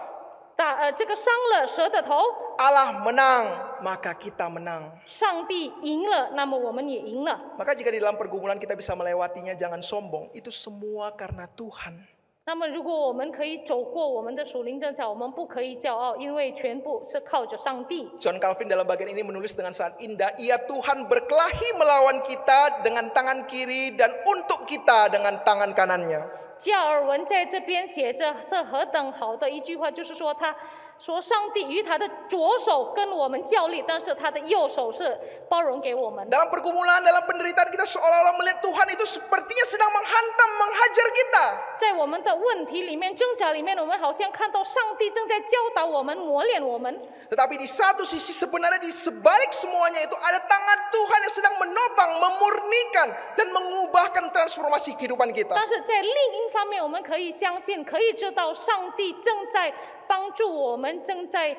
这个伤了蛇的头， Allah menang, maka kita menang. 上帝赢了，那么我们也赢了。 Maka jika di dalam pergumulan kita bisa melewatinya, jangan sombong. Itu semua karena Tuhan. 那么如果我们可以走过我们的属灵挣扎，我们不可以骄傲，因为全部是靠着上帝。 John Calvin dalam bagian ini menulis dengan sangat indah. Ia Tuhan berkelahi melawan kita dengan tangan kiri dan untuk kita dengan tangan kanannya. 加尔文在这边写着是何等好的一句话，就是说他说上帝与他的左手跟我们较力，但是他的右手是包容给我们。 Dalam pergumulan, dalam penderitaan kita seolah-olah melihat Tuhan itu sepertinya sedang menghantam, menghajar kita. 在我们的问题里面、挣扎里面，我们好像看到上帝正在教导我们、磨练我们。 Tetapi di satu sisi sebenarnya di sebalik semuanya itu ada tangan Tuhan yang sedang menopang, memurnikan dan mengubahkan transformasi kehidupan kita. 但是在另一方面，我们可以相信、可以知道，上帝正在帮助我们，正在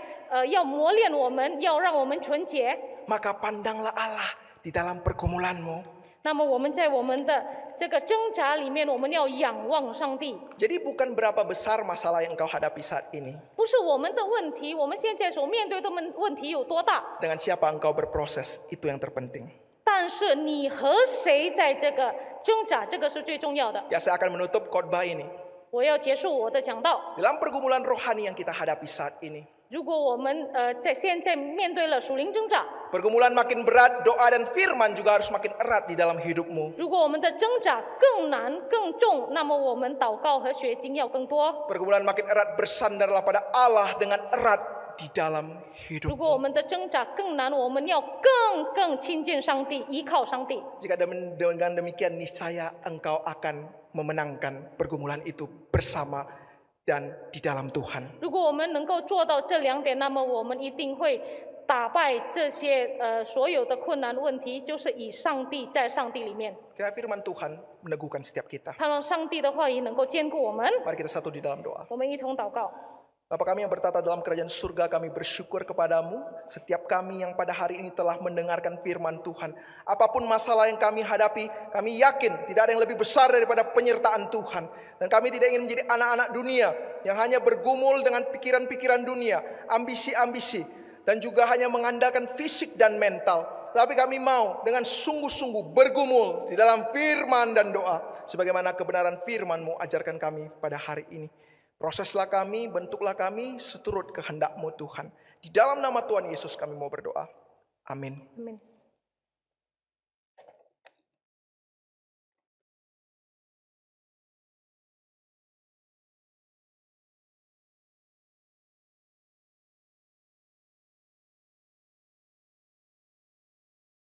要磨练我们，要让我们纯洁。 Maka pandanglah Allah di dalam pergumulanmu. 那么我们在我们的这个挣扎里面，我们要仰望上帝。 Jadi bukan berapa besar masalah yang engkau hadapi saat ini. 不是我们的问题，我们现在所面对的问题有多大， Dengan siapa engkau berproses, itu yang terpenting. 但是你和谁在这个挣扎，这个是最重要的。 Ya, saya akan menutup khotbah ini. 我要结束我的讲道。 Dalam pergumulan rohani yang kita hadapi saat ini, 如果我们现在面对了属灵挣扎， Pergumulan makin berat, doa dan firman juga harus makin erat di dalam hidupmu. 如果我们的挣扎更难更重，那么我们祷告和学经要更多。 Pergumulan makin erat, bersandarlah pada Allah dengan erat di dalam 如 hidup. 果我们的挣扎更难，我们要更亲近上帝，依靠上帝。 Jika dengan demikian, niscaya engkau akan memenangkan pergumulan itu bersama dan di dalam Tuhan. 如果我们能够做到这2点，那么我们一定会打败这些所有的困难问题，就是以上帝在上帝里面， Kiranya firman Tuhan meneguhkan setiap kita. 盼望上帝的话语能够坚固我们。 Mari kita satu di dalam doa. 我们一同祷告。 Bapa kami yang bertata dalam kerajaan surga, kami bersyukur kepadamu. Setiap kami yang pada hari ini telah mendengarkan firman Tuhan. Apapun masalah yang kami hadapi, kami yakin tidak ada yang lebih besar daripada penyertaan Tuhan. Dan kami tidak ingin menjadi anak-anak dunia yang hanya bergumul dengan pikiran-pikiran dunia, ambisi-ambisi, dan juga hanya mengandalkan fisik dan mental. Tapi kami mau dengan sungguh-sungguh bergumul di dalam firman dan doa. Sebagaimana kebenaran firman-Mu ajarkan kami pada hari ini. Proseslah kami, bentuklah kami seturut kehendak-Mu Tuhan. Di dalam nama Tuhan Yesus kami mau berdoa. Amin. Amin.